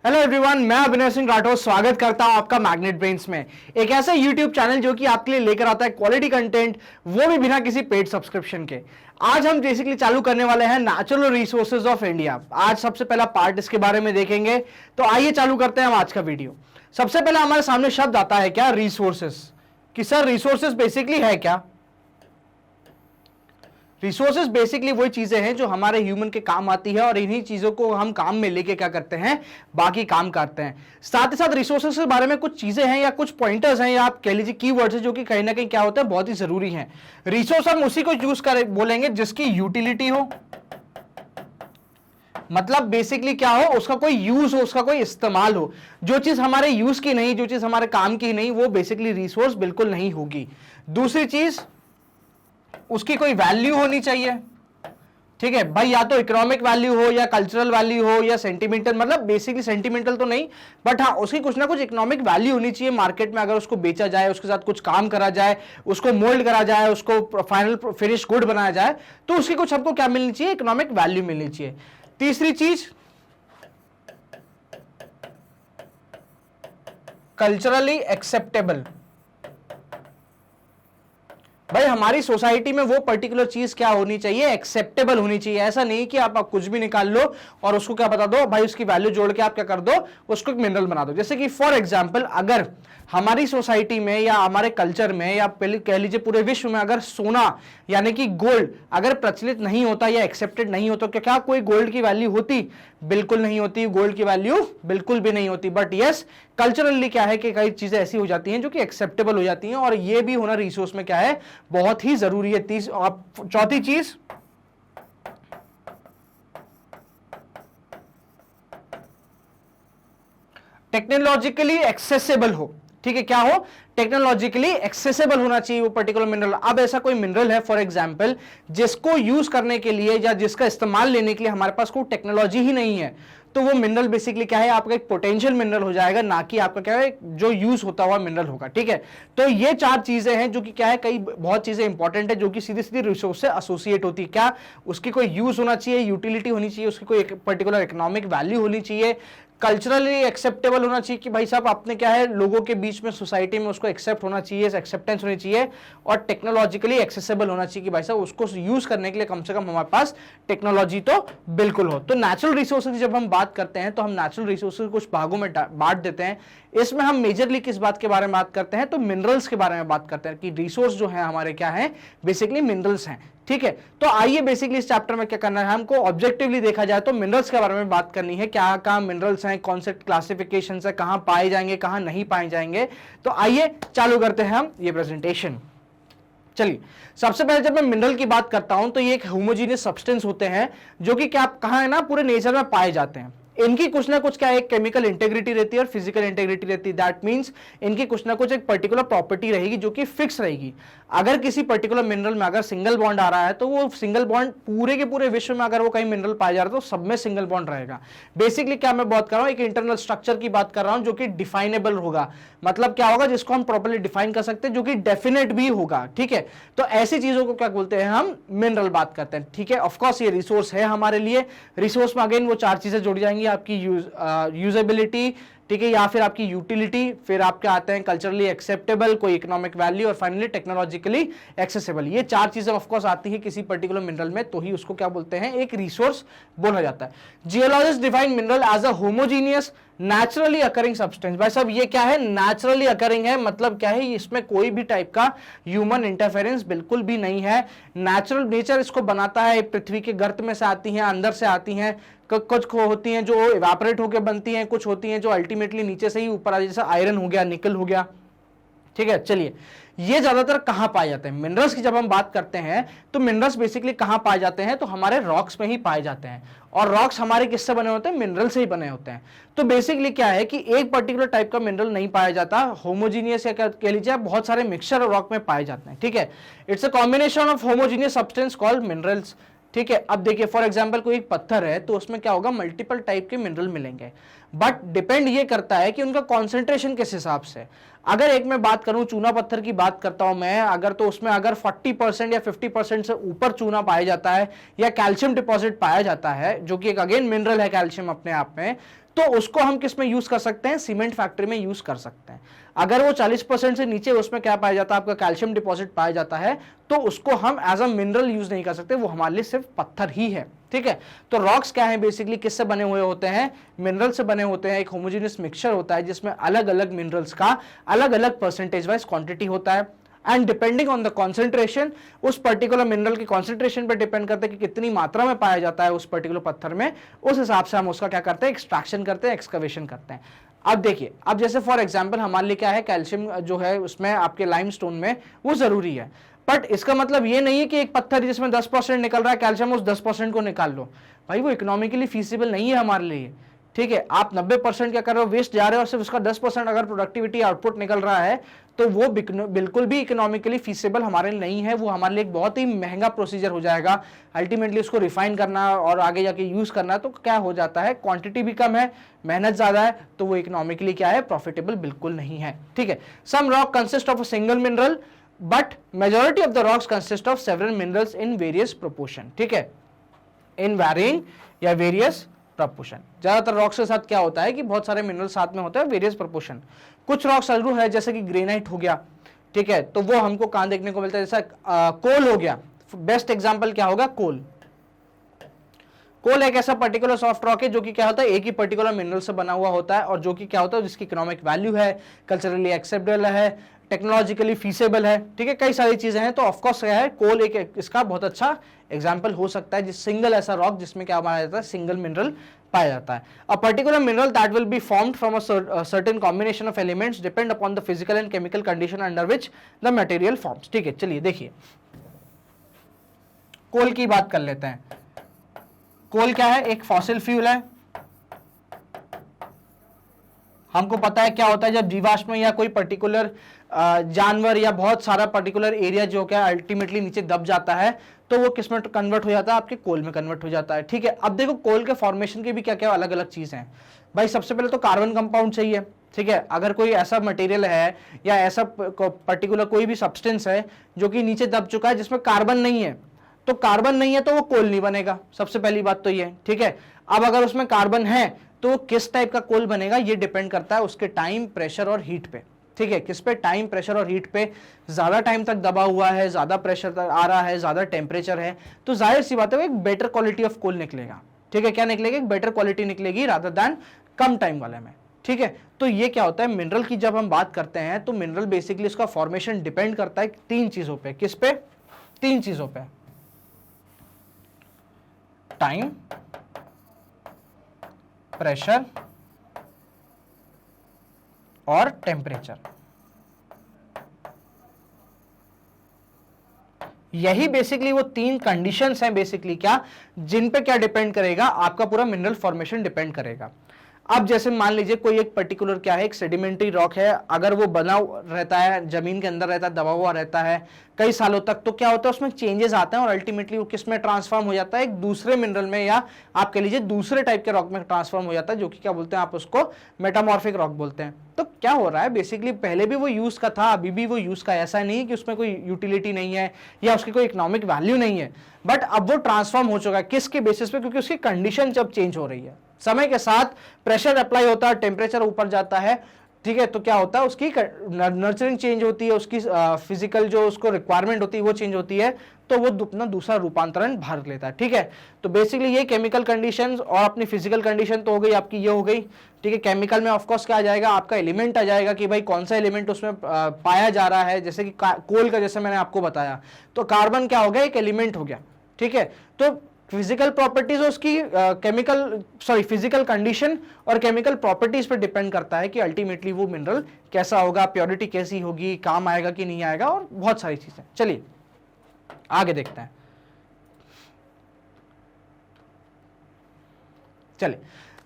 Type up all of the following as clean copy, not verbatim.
Hello everyone, मैं अभिनव सिंह राठौर स्वागत करता हूं आपका मैग्नेट ब्रेन्स में, एक ऐसा यूट्यूब चैनल जो कि आपके लिए लेकर आता है क्वालिटी कंटेंट, वो भी बिना किसी पेड सब्सक्रिप्शन के। आज हम बेसिकली चालू करने वाले हैं नेचुरल रिसोर्सेज ऑफ इंडिया। आज सबसे पहला पार्ट इसके बारे में देखेंगे, तो आइए चालू करते हैं हम आज का वीडियो। सबसे पहले हमारे सामने शब्द आता है क्या, रिसोर्सेज, कि सर रिसोर्सेज बेसिकली है क्या। रिसोर्सेज बेसिकली वही चीजें हैं जो हमारे ह्यूमन के काम आती है और इन्हीं चीजों को हम काम में लेके क्या करते हैं, बाकी काम करते हैं। साथ ही साथ रिसोर्सेज के बारे में कुछ चीजें हैं या कुछ पॉइंटर्स हैं या आप कह लीजिए कीवर्ड्स हैं जो कि कहीं ना कहीं क्या होता है, बहुत ही जरूरी है। रिसोर्स हम उसी को यूज कर बोलेंगे जिसकी यूटिलिटी हो, मतलब बेसिकली क्या हो, उसका कोई यूज हो, उसका कोई इस्तेमाल हो। जो चीज हमारे यूज की नहीं, जो चीज हमारे काम की नहीं, वो बेसिकली रिसोर्स बिल्कुल नहीं होगी। दूसरी चीज, उसकी कोई वैल्यू होनी चाहिए। ठीक है भाई, या तो इकोनॉमिक वैल्यू हो या कल्चरल वैल्यू हो या सेंटिमेंटल, मतलब बेसिकली सेंटिमेंटल तो नहीं, बट हाँ उसकी कुछ ना कुछ इकोनॉमिक वैल्यू होनी चाहिए। मार्केट में अगर उसको बेचा जाए, उसके साथ कुछ काम करा जाए, उसको मोल्ड करा जाए, उसको फाइनल फिनिश गुड बनाया जाए, तो उसकी कुछ हमको क्या मिलनी चाहिए, इकोनॉमिक वैल्यू मिलनी चाहिए। तीसरी चीज, कल्चरली एक्सेप्टेबल। भाई हमारी सोसाइटी में वो पर्टिकुलर चीज क्या होनी चाहिए, एक्सेप्टेबल होनी चाहिए। ऐसा नहीं कि आप कुछ भी निकाल लो और उसको क्या बता दो भाई, उसकी वैल्यू जोड़ के आप क्या कर दो, उसको एक मिनरल बना दो। जैसे कि फॉर एग्जांपल, अगर हमारी सोसाइटी में या हमारे कल्चर में या कह लीजिए पूरे विश्व में अगर सोना यानी कि गोल्ड अगर प्रचलित नहीं होता या एक्सेप्टेड नहीं होता, क्या कोई गोल्ड की वैल्यू होती? बिल्कुल नहीं होती, गोल्ड की वैल्यू बिल्कुल भी नहीं होती। बट यस, कल्चरली क्या है कि कई चीजें ऐसी हो जाती हैं जो कि एक्सेप्टेबल हो जाती हैं, और ये भी होना रिसोर्स में क्या है, बहुत ही जरूरी है। चौथी चीज, टेक्नोलॉजिकली एक्सेसिबल हो। ठीक है, क्या हो, टेक्नोलॉजिकली एक्सेसिबल होना चाहिए वो पर्टिकुलर मिनरल। अब ऐसा कोई मिनरल है फॉर एग्जांपल जिसको यूज करने के लिए या जिसका इस्तेमाल लेने के लिए हमारे पास कोई टेक्नोलॉजी ही नहीं है, तो वो मिनरल बेसिकली क्या है, आपका एक पोटेंशियल मिनरल हो जाएगा, ना कि आपका क्या है जो यूज होता हुआ मिनरल होगा। ठीक है, तो ये चार चीजें हैं जो कि क्या है, कई बहुत चीजें इंपॉर्टेंट है जो कि सीधी सीधी रिसोर्स से एसोसिएट होती है। क्या, उसकी कोई यूज होना चाहिए, यूटिलिटी होनी चाहिए, उसकी कोई पर्टिकुलर इकोनॉमिक वैल्यू होनी चाहिए, कल्चरली एक्सेप्टेबल होना चाहिए कि भाई साहब आपने क्या है लोगों के बीच में सोसाइटी में उसको एक्सेप्ट होना चाहिए, एक्सेप्टेंस होनी चाहिए, और टेक्नोलॉजिकली एक्सेसिबल होना चाहिए कि भाई साहब उसको यूज करने के लिए कम से कम हमारे पास टेक्नोलॉजी तो बिल्कुल हो। तो नेचुरल रिसोर्सेज जब हम बात करते हैं तो हम नेचुरल रिसोर्सेज कुछ भागों में बांट देते हैं। इसमें हम मेजरली किस बात के बारे में बात करते हैं, तो मिनरल्स के बारे में बात करते हैं कि रिसोर्स जो है हमारे क्या है, बेसिकली मिनरल्स हैं। ठीक है, तो आइए बेसिकली इस चैप्टर में क्या करना है, हमको ऑब्जेक्टिवली देखा जाए तो मिनरल्स के बारे में बात करनी है, क्या क्या मिनरल्स हैं, कौन से क्लासिफिकेशन है, कहां पाए जाएंगे, कहां नहीं पाए जाएंगे। तो आइए चालू करते हैं हम ये प्रेजेंटेशन। चलिए, सबसे पहले जब मैं मिनरल की बात करता हूं तो ये एक होमोजीनियस सब्सटेंस होते हैं जो कि क्या कहां है ना, पूरे नेचर में पाए जाते हैं। इनकी कुछ ना कुछ क्या एक केमिकल इंटेग्रिटी रहती है और फिजिकल इंटेग्रिटी रहती है। दैट मींस इनकी कुछ ना कुछ एक पर्टिकुलर प्रॉपर्टी रहेगी जो कि फिक्स रहेगी। अगर किसी पर्टिकुलर मिनरल में अगर सिंगल बॉन्ड आ रहा है तो वो सिंगल बॉन्ड पूरे के पूरे विश्व में अगर वो कहीं मिनरल पाया जा रहा है तो सब में सिंगल बॉन्ड रहेगा। बेसिकली क्या मैं बात कर रहा हूं, एक इंटरनल स्ट्रक्चर की बात कर रहा हूं जो कि डिफाइनेबल होगा, मतलब क्या होगा जिसको हम प्रॉपर्ली डिफाइन कर सकते हैं, जो कि डेफिनेट भी होगा। ठीक है, तो ऐसी चीजों को क्या बोलते हैं, हम मिनरल बात करते हैं। ठीक है, ऑफकोर्स ये रिसोर्स है हमारे लिए। रिसोर्स में अगेन वो चार चीजें जुड़ जाएंगी, आपकी यूजेबिलिटी, ठीक है, या फिर आपकी यूटिलिटी, फिर आपके आते हैं कल्चरली एक्सेप्टेबल, कोई इकोनॉमिक वैल्यू, और फाइनली टेक्नोलॉजिकली एक्सेसिबल। ये चार चीजें ऑफ कोर्स आती है किसी पर्टिकुलर मिनरल में, तो ही उसको क्या बोलते हैं, एक रिसोर्स बोला जाता है। Geologist define mineral as a homogeneous naturally occurring substance. भाई साहब ये क्या है, नेचुरली अकरिंग है, मतलब क्या है, इसमें कोई भी टाइप का ह्यूमन इंटरफेरेंस बिल्कुल भी नहीं है। नेचुरल नेचर इसको बनाता है, पृथ्वी के गर्त में से आती हैं, अंदर से आती हैं, कुछ होती हैं जो इवापोरेट होकर बनती हैं, कुछ होती हैं जो अल्टीमेटली नीचे से ही ऊपर आ, जैसे आयरन हो गया, निकल हो गया। ठीक है, चलिए, ये ज्यादातर कहां पाए जाते हैं मिनरल्स की जब हम बात करते हैं, तो मिनरल्स बेसिकली कहां पाए जाते हैं, तो हमारे रॉक्स में ही पाए जाते हैं। और रॉक्स हमारे किससे बने होते हैं, मिनरल से ही बने होते हैं। तो बेसिकली क्या है कि एक पर्टिकुलर टाइप का मिनरल नहीं पाया जाता, होमोजीनियस या कह लीजिए बहुत सारे मिक्सचर रॉक में पाए जाते हैं। ठीक है, it's a combination of homogeneous substance called minerals. ठीक है, अब देखिए फॉर एग्जांपल कोई एक पत्थर है तो उसमें क्या होगा, मल्टीपल टाइप के मिनरल मिलेंगे, बट डिपेंड ये करता है कि उनका कॉन्सेंट्रेशन किस हिसाब से। अगर एक मैं बात करूं, चूना पत्थर की बात करता हूं मैं, अगर तो उसमें अगर 40% या 50% से ऊपर चूना पाया जाता है या कैल्शियम डिपॉजिट पाया जाता है, जो कि एक अगेन मिनरल है कैल्शियम अपने आप में, तो उसको हम किस में यूज कर सकते हैं, सीमेंट फैक्ट्री में यूज कर सकते हैं। अगर वो 40% से नीचे उसमें क्या पाया जाता है, आपका कैल्शियम डिपॉजिट पाया जाता है, तो उसको हम एज अ मिनरल यूज नहीं कर सकते, वो हमारे लिए सिर्फ पत्थर ही है। ठीक है, तो रॉक्स क्या है बेसिकली, किससे बने हुए होते हैं, मिनरल से बने होते हैं। एक होमोजेनियस मिक्सचर होता है जिसमें अलग अलग मिनरल्स का अलग अलग परसेंटेज वाइज क्वांटिटी होता है, and depending on the concentration, उस पर्टिकुलर मिनरल की कॉन्सेंट्रेशन पर डिपेंड करता है कि कितनी मात्रा में पाया जाता है उस पर्टिकुलर पत्थर में, उस हिसाब से हम उसका क्या करते हैं, एक्सट्रैक्शन करते हैं, एक्सकवेशन करते हैं। अब देखिए, अब जैसे फॉर एग्जांपल हमारे लिए क्या है, कैल्शियम जो है उसमें आपके लाइमस्टोन में वो जरूरी है, बट इसका मतलब ये नहीं है कि एक पत्थर जिसमें 10% निकल रहा है कैल्शियम, उस 10% को निकाल लो, भाई वो इकोनॉमिकली फीसिबल नहीं है हमारे लिए। ठीक है, आप 90% क्या कर रहे हो, वेस्ट जा रहे हो, और सिर्फ उसका 10% अगर प्रोडक्टिविटी आउटपुट निकल रहा है, तो वो बिल्कुल भी इकोनॉमिकली फीसिबल हमारे लिए नहीं है। वो हमारे लिए एक बहुत ही महंगा प्रोसीजर हो जाएगा, अल्टीमेटली उसको रिफाइन करना और आगे जाके यूज करना, तो क्या हो जाता है, क्वांटिटी भी कम है, मेहनत ज्यादा है, तो वो इकोनॉमिकली क्या है, प्रॉफिटेबल बिल्कुल नहीं है। ठीक है, some rock consist of a single mineral but majority of the rocks consist of several minerals in various proportion. ठीक है, इन वैरिंग या वेरियस प्रपोर्शन। ज्यादातर रॉक्स के साथ क्या होता है कि बहुत सारे मिनरल साथ में होते हैं, वेरियस प्रपोर्शन। कुछ रॉक्स जरूर है, जैसे कि ग्रेनाइट हो गया, ठीक है, तो वो हमको कहां देखने को मिलता है, जैसा कोल हो गया, बेस्ट एग्जांपल क्या होगा, कोल। कोल एक ऐसा पर्टिकुलर सॉफ्ट रॉक है जो कि क्या होता है, एक ही पर्टिकुलर मिनरल से बना हुआ होता है, और जो कि क्या होता है, जिसकी इकोनॉमिक वैल्यू है, कल्चरली एक्सेप्टेबल है, टेक्नोलॉजिकली फीसेबल है। ठीक है, कई सारी चीजें हैं, तो ऑफकोर्स क्या है, कोल एक इसका बहुत अच्छा एग्जाम्पल हो सकता है, जिस सिंगल ऐसा रॉक जिसमें क्या पाया जाता है, सिंगल मिनरल पाया जाता है। A particular mineral that will be formed from a certain combination of elements depend upon the physical and chemical condition under which the material forms. ठीक है, चलिए देखिए, कोल की बात कर लेते हैं। कोल क्या है, एक फॉसिल फ्यूल है। हमको पता है क्या होता है, जब जीवाश्म या कोई पर्टिकुलर जानवर या बहुत सारा पर्टिकुलर एरिया जो क्या अल्टीमेटली नीचे दब जाता है, तो वो किस में कन्वर्ट हो जाता है, आपके कोल में कन्वर्ट हो जाता है। ठीक है, अब देखो कोल के फॉर्मेशन के भी क्या क्या अलग अलग चीजें हैं भाई। सबसे पहले तो कार्बन कंपाउंड चाहिए। ठीक है, अगर कोई ऐसा मटेरियल है या ऐसा पर्टिकुलर कोई भी सब्सटेंस है जो कि नीचे दब चुका है जिसमें कार्बन नहीं है, तो कार्बन नहीं है तो वो कोल नहीं बनेगा, सबसे पहली बात तो ये। ठीक है, अब अगर उसमें कार्बन है तो किस टाइप का कोल बनेगा, ये डिपेंड करता है उसके टाइम, प्रेशर और हीट पे। ठीक है, किस पे, टाइम, प्रेशर और हीट पे। ज्यादा टाइम तक दबा हुआ है, ज्यादा प्रेशर तक आ रहा है, ज्यादा टेम्परेचर है, तो जाहिर सी बात है एक बेटर क्वालिटी ऑफ कोल निकलेगा। ठीक है, क्या निकलेगा, एक बेटर क्वालिटी निकलेगी रादर देन कम टाइम वाले में। ठीक है, तो ये क्या होता है, मिनरल की जब हम बात करते हैं तो मिनरल बेसिकली उसका फॉर्मेशन डिपेंड करता है तीन चीजों पे। किस पे, तीन चीजों पे, टाइम, प्रेशर और टेम्परेचर। यही बेसिकली वो तीन कंडीशंस हैं बेसिकली क्या, जिन पे क्या डिपेंड करेगा, आपका पूरा मिनरल फॉर्मेशन डिपेंड करेगा। अब जैसे मान लीजिए कोई एक पर्टिकुलर क्या है, एक सेडिमेंट्री रॉक है, अगर वो बना रहता है, जमीन के अंदर रहता है, दबा हुआ रहता है कई सालों तक, तो क्या होता है उसमें चेंजेस आते हैं और अल्टीमेटली वो किस में ट्रांसफॉर्म हो जाता है, एक दूसरे मिनरल में, या आप कह लीजिए दूसरे टाइप के रॉक में ट्रांसफॉर्म हो जाता है, जो कि क्या बोलते हैं आप उसको, मेटामॉर्फिक रॉक बोलते हैं। तो क्या हो रहा है बेसिकली, पहले भी वो यूज का था, अभी भी वो यूज का, ऐसा नहीं कि उसमें कोई यूटिलिटी नहीं है या उसकी कोई इकोनॉमिक वैल्यू नहीं है, बट अब वो ट्रांसफॉर्म हो चुका है। किसके बेसिस पे, क्योंकि उसकी कंडीशन जब चेंज हो रही है, समय के साथ प्रेशर अप्लाई होता है, टेम्परेचर ऊपर जाता है। ठीक है, तो क्या होता है, उसकी नर्चरिंग चेंज होती है, उसकी फिजिकल जो उसको रिक्वायरमेंट होती है वो चेंज होती है, तो वो अपना दूसरा रूपांतरण भर लेता है। ठीक है, तो बेसिकली ये केमिकल कंडीशंस और अपनी फिजिकल कंडीशन तो हो गई आपकी, ये हो गई। ठीक है, केमिकल में ऑफकोर्स क्या आ जाएगा, आपका एलिमेंट आ जाएगा कि भाई कौन सा एलिमेंट उसमें पाया जा रहा है, जैसे कि कोल का जैसे मैंने आपको बताया, तो कार्बन क्या हो गया, एक एलिमेंट हो गया। ठीक है, तो फिजिकल प्रॉपर्टीज उसकी फिजिकल कंडीशन और केमिकल प्रॉपर्टीज पर डिपेंड करता है कि अल्टीमेटली वो मिनरल कैसा होगा, प्योरिटी कैसी होगी, काम आएगा कि नहीं आएगा, और बहुत सारी चीजें। चलिए आगे देखते हैं। चलिए,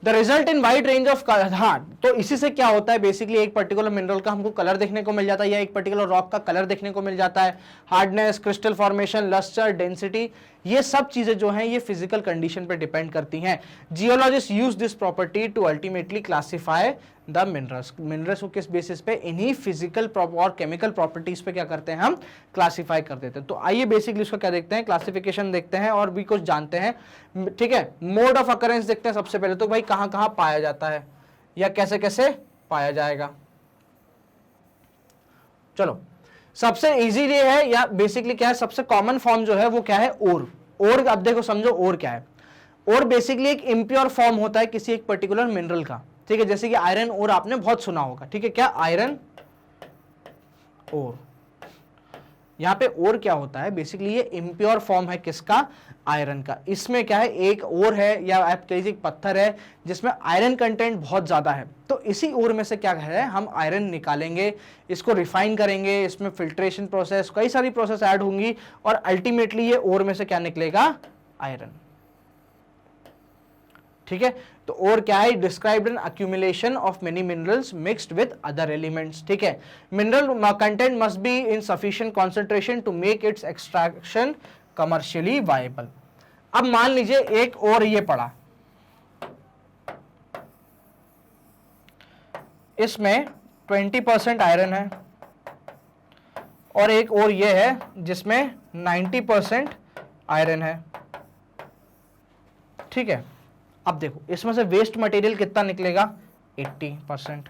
the result in wide range of, हाँ, तो इसी से क्या होता है बेसिकली, एक पर्टिकुलर मिनरल का हमको कलर देखने को मिल जाता है, या एक पर्टिकुलर रॉक का कलर देखने को मिल जाता है, hardness, crystal formation, lustre, density, ये सब चीजें जो हैं ये फिजिकल कंडीशन पे डिपेंड करती हैं। Geologist use this property to ultimately classify the minerals. Minerals को किस बेसिस पे, इन्हीं फिजिकल और केमिकल प्रॉपर्टीज पे क्या करते हैं, हम क्लासिफाई कर देते हैं। तो आइए बेसिकली उसका क्या देखते हैं, क्लासिफिकेशन देखते हैं और भी कुछ जानते हैं, ठीक है। मोड ऑफ अकरेंस देखते हैं सबसे पहले, तो भाई कहां कहां पाया जाता है या कैसे कैसे पाया जाएगा। चलो सबसे इजीली है या बेसिकली क्या है, सबसे कॉमन फॉर्म जो है वो क्या है, ओर। ओर अब देखो समझो ओर क्या है। ओर बेसिकली एक इम्प्योर फॉर्म होता है किसी एक पर्टिकुलर मिनरल का, ठीक है। जैसे कि आयरन ओर आपने बहुत सुना होगा, ठीक है। क्या आयरन ओर, यहां पे ओर क्या होता है, बेसिकली ये इम्प्योर फॉर्म है किसका, आयरन का। इसमें क्या है, एक ओर है या आप कह लीजिए पत्थर है जिसमें आयरन कंटेंट बहुत ज्यादा है, तो इसी ओर में से क्या है, हम आयरन निकालेंगे, इसको रिफाइन करेंगे, इसमें फिल्ट्रेशन प्रोसेस, कई सारी प्रोसेस ऐड होंगी और अल्टीमेटली ये ओर में से क्या निकलेगा, आयरन, ठीक है। तो और क्या है, described an accumulation of many minerals mixed with other elements, ठीक है। Mineral content must be in sufficient concentration to make its extraction commercially viable. अब मान लीजिए एक और ये पड़ा, इसमें 20% आयरन है और एक और ये है जिसमें 90% आयरन है, ठीक है। अब देखो इसमें से वेस्ट मटेरियल कितना निकलेगा, 80%,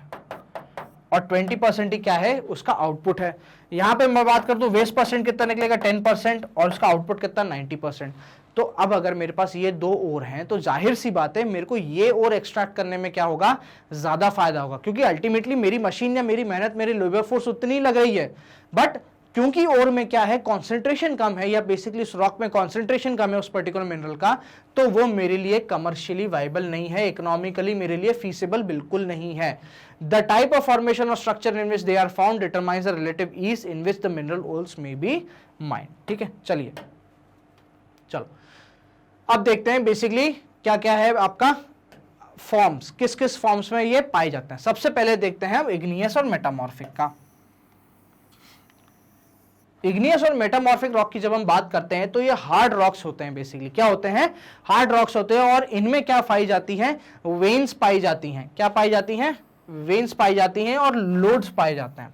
और 20% ही क्या है, उसका आउटपुट है। यहां पे मैं बात कर दूं वेस्ट परसेंट कितना निकलेगा, 10%, और उसका आउटपुट कितना, 90%। तो अब अगर मेरे पास ये दो और हैं तो जाहिर सी बात है मेरे को ये और एक्सट्रैक्ट करने में क्या होगा, ज्यादा फायदा होगा, क्योंकि अल्टीमेटली मेरी मशीन या मेरी मेहनत, मेरी लेबर फोर्स उतनी ही लग रही है, बट क्योंकि और में क्या है, कॉन्सेंट्रेशन कम है, या बेसिकली उस रॉक में कॉन्सेंट्रेशन कम है उस पर्टिकुलर मिनरल का, तो वो मेरे लिए कमर्शियली वाइबल नहीं है, इकोनॉमिकली मेरे लिए फीसिबल बिल्कुल नहीं है। द टाइप ऑफ फॉर्मेशन और structure in which they are found determines the relative ease in which the mineral ores may be mined, ठीक है। चलिए चलो अब देखते हैं बेसिकली क्या क्या है आपका फॉर्म्स, किस किस फॉर्म्स में ये पाए जाते हैं। सबसे पहले देखते हैं हम इग्नियस और मेटामॉर्फिक का। इग्नियस और मेटामॉर्फिक रॉक की जब हम बात करते हैं तो ये हार्ड रॉक्स होते हैं, बेसिकली क्या होते हैं, हार्ड रॉक्स होते हैं, और इनमें क्या पाई जाती हैं, वेन्स पाई जाती हैं। क्या पाई जाती हैं, वेन्स पाई जाती हैं, और लोड्स पाए जाते हैं।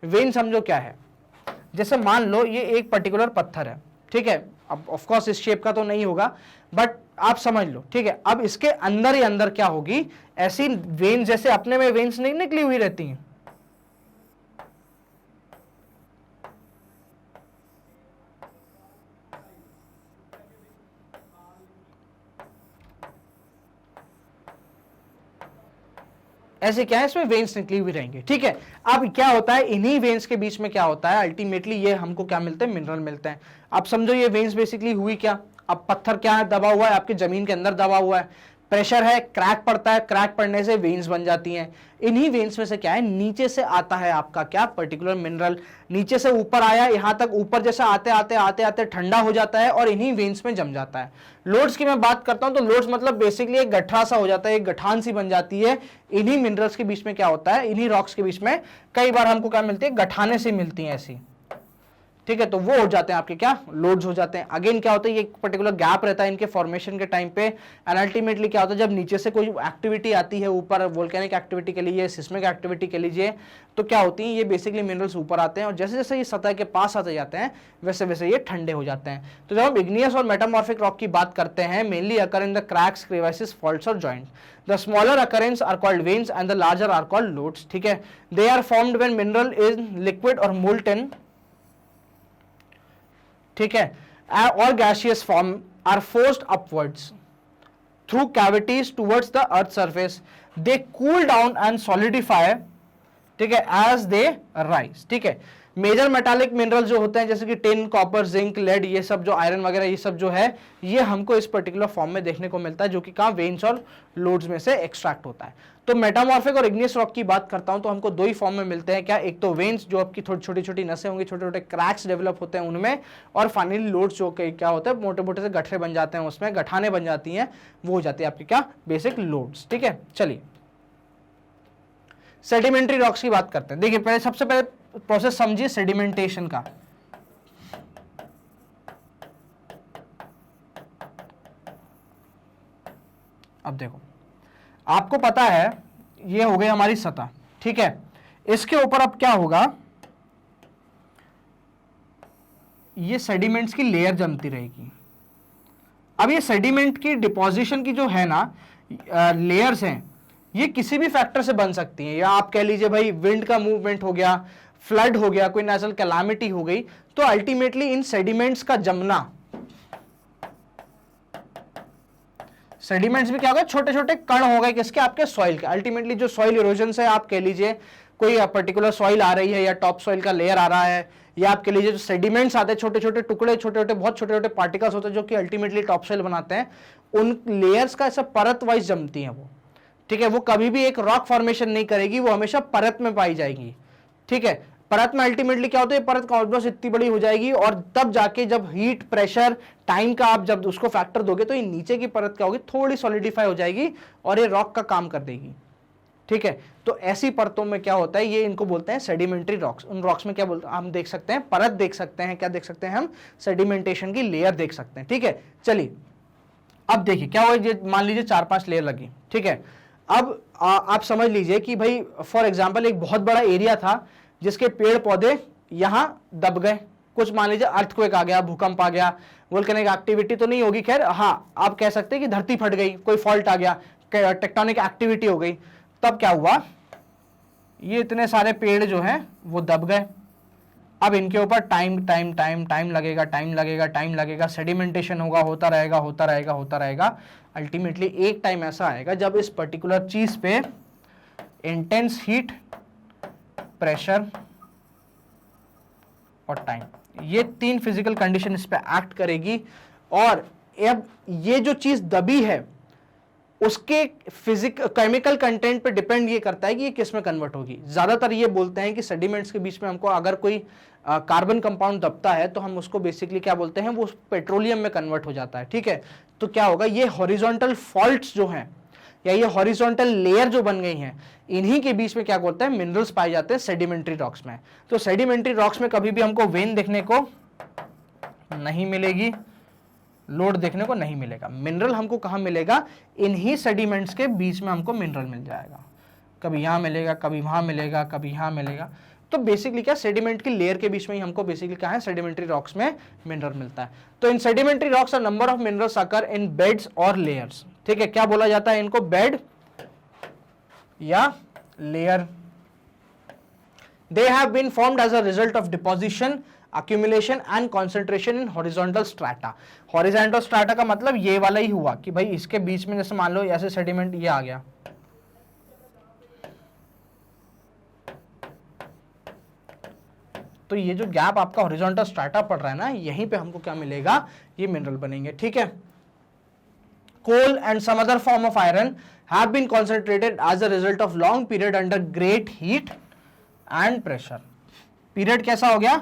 वेन समझो क्या है, जैसे मान लो ये एक पर्टिकुलर पत्थर है, ठीक है। अब ऑफ कोर्स इस शेप का तो नहीं होगा, बट आप समझ लो, ठीक है। अब इसके अंदर ही अंदर क्या होगी, ऐसी वेन, जैसे अपने में वेन्स नहीं निकली हुई रहती हैं, ऐसे क्या है, इसमें वेन्स निकली हुई रहेंगे, ठीक है। अब क्या होता है, इन्हीं वेन्स के बीच में क्या होता है, अल्टीमेटली ये हमको क्या मिलते हैं, मिनरल मिलते हैं। अब समझो ये वेन्स बेसिकली हुई क्या, अब पत्थर क्या है, दबा हुआ है, आपकी जमीन के अंदर दबा हुआ है, प्रेशर है, क्रैक पड़ता है, क्रैक पड़ने से वेन्स बन जाती हैं। इन्हीं वेन्स में से क्या है, नीचे से आता है आपका क्या, पर्टिकुलर मिनरल, नीचे से ऊपर आया, यहां तक ऊपर जैसे आते आते आते आते ठंडा हो जाता है और इन्हीं वेन्स में जम जाता है। लोड्स की मैं बात करता हूं तो लोड्स मतलब बेसिकली एक गठरा सा हो जाता है, एक गठान सी बन जाती है। इन्हीं मिनरल्स के बीच में क्या होता है, इन्हीं रॉक्स के बीच में कई बार हमको क्या मिलती है, गठाने से मिलती है ऐसी, ठीक है। तो वो हो जाते हैं आपके क्या, लोड्स हो जाते हैं। अगेन क्या होता है, ये एक पर्टिकुलर गैप रहता है इनके फॉर्मेशन के टाइम पे, एंड अल्टीमेटली क्या होता है, जब नीचे से कोई एक्टिविटी आती है ऊपर, वोल्केनिक एक्टिविटी के लिए, सिस्मिक एक्टिविटी के लीजिए, तो क्या होती है, ये बेसिकली मिनरल्स ऊपर आते हैं, और जैसे जैसे ये सतह के पास आते जाते हैं वैसे वैसे ये ठंडे हो जाते हैं। तो जब हम इग्नियस और मेटामॉर्फिक रॉक की बात करते हैं, mainly occur in the cracks, crevices, faults और joint. The smaller occurrence are called veins and the larger are called lodes, ठीक है। They are formed when mineral is liquid और मोल्टन, ठीक है, और gaseous form are forced upwards through cavities towards the earth surface. They cool down and solidify, ठीक है, as they rise, ठीक है। मेजर मेटालिक मिनरल जो होते हैं जैसे कि टिन, कॉपर, जिंक, लेड, ये सब जो आयरन वगैरह ये सब जो है, ये हमको इस पर्टिकुलर फॉर्म में देखने को मिलता है, जो कि कहां, वेन्स और लोड्स में से एक्सट्रैक्ट होता है। तो मेटामॉर्फिक और इग्नियस रॉक की बात करता हूं तो हमको दो ही फॉर्म में मिलते हैं, क्या, एक तो वेन्स जो आपकी थोड़ी छोटी छोटी नसें होंगी, छोटे छोटे क्रैक्स डेवलप होते हैं उनमें, और फाइनली लोड्स जो क्या होता है, मोटे मोटे से गठरे बन जाते हैं, उसमें गठाने बन जाती हैं, वो हो जाती है आपकी क्या, बेसिक लोड्स, ठीक है। चलिए सेडिमेंट्री रॉक्स की बात करते हैं। देखिए पहले सबसे पहले प्रोसेस समझिए सेडिमेंटेशन का। अब देखो, आपको पता है ये हो गई हमारी सतह, ठीक है। इसके ऊपर अब क्या होगा, ये सेडिमेंट्स की लेयर जमती रहेगी। अब ये सेडिमेंट की डिपोजिशन की जो है ना लेयर्स हैं, ये किसी भी फैक्टर से बन सकती हैं, या आप कह लीजिए भाई विंड का मूवमेंट हो गया, फ्लड हो गया, कोई नेचुरल कैलामिटी हो गई, तो अल्टीमेटली इन सेडिमेंट्स का जमना, सेडिमेंट्स भी क्या होगा, छोटे छोटे कण हो गए किसके, आपके सॉइल के। अल्टीमेटली जो सॉइल इरोजन से आप कह लीजिए कोई पर्टिकुलर सॉइल आ रही है या टॉप सॉइल का लेयर आ रहा है, या आप कह लीजिए जो सेडिमेंट्स आते हैं छोटे छोटे टुकड़े, छोटे छोटे बहुत छोटे छोटे पार्टिकल्स होते हैं जो कि अल्टीमेटली टॉप सॉइल बनाते हैं, उन लेयर्स का ऐसा परत वाइज जमती है वो, ठीक है। वो कभी भी एक रॉक फॉर्मेशन नहीं करेगी, वो हमेशा परत में पाई जाएगी, ठीक है। परत में अल्टीमेटली क्या होता है, परत कॉन्टिन्यूस इतनी बड़ी हो जाएगी और तब जाके जब हीट, प्रेशर, टाइम का आप जब उसको फैक्टर दोगे तो ये नीचे की परत क्या होगी, थोड़ी सॉलिडिफाई हो जाएगी और ये रॉक का काम कर देगी, ठीक है। तो ऐसी परतों में क्या होता है, ये इनको बोलते हैं सेडिमेंट्री रॉक्स। उन रॉक्स में क्या बोलते हैं, हम देख सकते हैं परत देख सकते हैं, क्या देख सकते हैं हम, सेडिमेंटेशन की लेयर देख सकते हैं, ठीक है। चलिए अब देखिए क्या हुआ, मान लीजिए 4-5 लेयर लगी, ठीक है। अब आप समझ लीजिए कि भाई फॉर एग्जाम्पल एक बहुत बड़ा एरिया था जिसके पेड़ पौधे यहां दब गए, कुछ मान लीजिए अर्थक्वेक आ गया, भूकंप आ गया, वोल्केनिक एक्टिविटी तो नहीं होगी, खैर हाँ आप कह सकते हैं कि धरती फट गई, कोई फॉल्ट आ गया, टेक्टोनिक एक्टिविटी हो गई, तब क्या हुआ, ये इतने सारे पेड़ जो हैं वो दब गए। अब इनके ऊपर टाइम लगेगा, सेडिमेंटेशन होगा, होता रहेगा। अल्टीमेटली एक टाइम ऐसा आएगा जब इस पर्टिकुलर चीज पे इंटेंस हीट, प्रेशर और टाइम, ये 3 फिजिकल कंडीशन इस पे एक्ट करेगी, और अब ये जो चीज दबी है उसके केमिकल कंटेंट पे डिपेंड ये करता है कि ये किस में कन्वर्ट होगी। ज्यादातर ये बोलते हैं कि सेडिमेंट्स के बीच में हमको अगर कोई कार्बन कंपाउंड दबता है तो हम उसको बेसिकली क्या बोलते हैं, वो पेट्रोलियम में कन्वर्ट हो जाता है, ठीक है। तो क्या होगा, ये हॉरिजॉन्टल फॉल्ट्स जो हैं या ये हॉरिजॉन्टल लेयर जो बन गई हैं, इन्हीं के बीच में क्या बोलते हैं, मिनरल्स पाए जाते हैं सेडिमेंट्री रॉक्स में। तो सेडिमेंट्री रॉक्स में कभी भी हमको वेन देखने को नहीं मिलेगी, लोड देखने को नहीं मिलेगा। मिनरल हमको कहां मिलेगा, इन्हीं सेडिमेंट्स के बीच में हमको मिनरल मिल जाएगा, कभी यहां मिलेगा, कभी वहां मिलेगा, कभी यहां मिलेगा। तो बेसिकली क्या, सेडिमेंट की लेयर के बीच में ही हमको बेसिकली क्या है, सेडिमेंट्री रॉक्स में मिनरल मिलता है। तो in sedimentary rocks a number of minerals occur in beds और लेयर्स, ठीक है। क्या बोला जाता है इनको, बेड या layer. They have been formed as a result of deposition, accumulation and concentration in horizontal strata। horizontal strata का मतलब ये वाला ही हुआ कि भाई इसके बीच में जैसे मान लो ऐसे सेडिमेंट ये आ गया, तो ये जो गैप आपका हॉरिजॉन्टल स्ट्राटा पड़ रहा है ना, यहीं पे हमको क्या मिलेगा, ये मिनरल बनेंगे, ठीक है। coal and some other form of iron have been concentrated as a result of long period under great heat and pressure। period कैसा हो गया,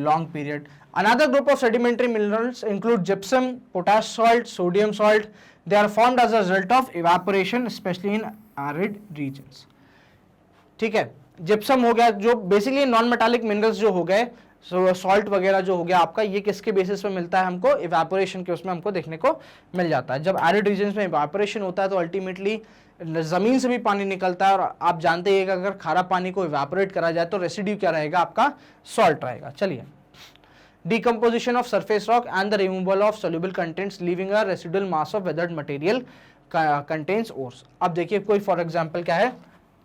long period। Another group of sedimentary minerals include gypsum, potash salt, sodium salt। They are formed as a result of evaporation, especially in arid regions। ठीक है, gypsum हो गया जो basically non metallic minerals जो हो गए, सॉल्ट वगैरह जो हो गया आपका, ये किसके बेसिस पे मिलता है हमको, इवेपोरेशन के उसमें हमको देखने को मिल जाता है। जब एरिड रीजन्स में इवेपोरेशन होता है तो अल्टीमेटली जमीन से भी पानी निकलता है, और आप जानते हैं कि अगर खारा पानी को इवेपोरेट करा जाए तो रेसिड्यू क्या रहेगा आपका, सॉल्ट रहेगा। चलिए, decomposition of surface rock and the removal of soluble contents leaving a residual mass of weathered material contains ores। अब देखिए कोई फॉर एग्जांपल क्या है,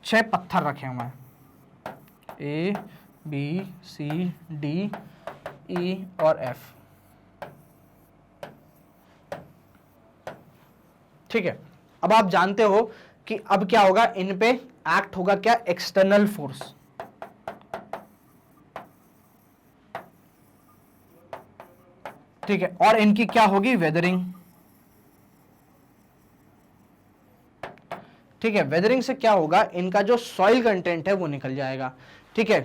6 पत्थर रखे हुए हैं, A, B, C, D, E और F, ठीक है। अब आप जानते हो कि अब क्या होगा, इन पे एक्ट होगा क्या, एक्सटर्नल फोर्स, ठीक है। और इनकी क्या होगी, वेदरिंग, ठीक है। वेदरिंग से क्या होगा, इनका जो सॉइल कंटेंट है वो निकल जाएगा, ठीक है।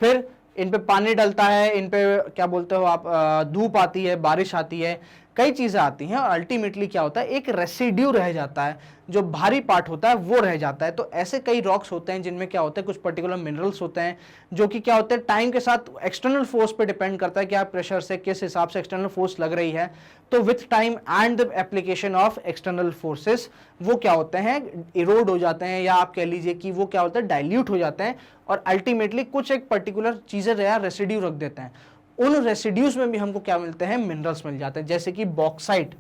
फिर इन पे पानी डलता है, इन पे क्या बोलते हो आप, धूप आती है, बारिश आती है, कई चीजें आती हैं और अल्टीमेटली क्या होता है, एक रेसिड्यू रह जाता है, जो भारी पार्ट होता है वो रह जाता है। तो ऐसे कई रॉक्स होते हैं जिनमें क्या होता है, कुछ पर्टिकुलर मिनरल्स होते हैं जो कि क्या होते हैं, टाइम के साथ एक्सटर्नल फोर्स पे डिपेंड करता है कि आप प्रेशर से किस हिसाब से एक्सटर्नल फोर्स लग रही है। तो with time and the application of external forces वो क्या होते हैं, इरोड हो जाते हैं, या आप कह लीजिए कि वो क्या होता है, डाइल्यूट हो जाते हैं और अल्टीमेटली कुछ एक पर्टिकुलर चीजें रेसिड्यू रख देते हैं। उन रेसिड्यूज में भी हमको क्या मिलते हैं, मिनरल्स मिल जाते हैं, जैसे कि बॉक्साइट,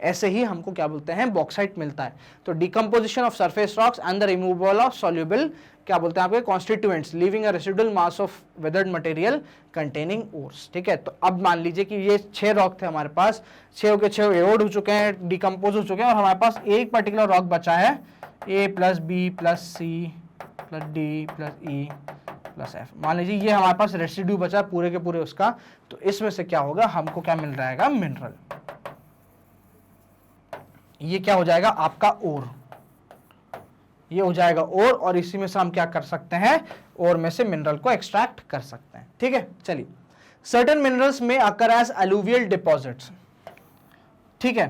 ऐसे ही हमको क्या बोलते हैं, बॉक्साइट मिलता है। तो decomposition of surface rocks and the removal of soluble क्या बोलते हैं आपके constituents leaving a residual mass of weathered material containing ores. ठीक है, तो अब मान लीजिए कि ये 6 रॉक थे हमारे पास, 6 के 6 एरोड हो चुके हैं, डिकम्पोज हो चुके हैं और हमारे पास एक पर्टिकुलर रॉक बचा है A + B + C + D + E + F। मान लीजिए ये हमारे पास रेसिड्यू बचा है पूरे के पूरे उसका, तो इसमें से क्या होगा, हमको क्या मिल रहेगा, मिनरल। ये क्या हो जाएगा आपका ओर, ये हो जाएगा ओर, और इसी में से हम क्या कर सकते हैं, ओर में से मिनरल को एक्सट्रैक्ट कर सकते हैं। ठीक है, चलिए, सर्टेन मिनरल्स में अकर एज अलुवियल डिपॉजिट्स। ठीक है,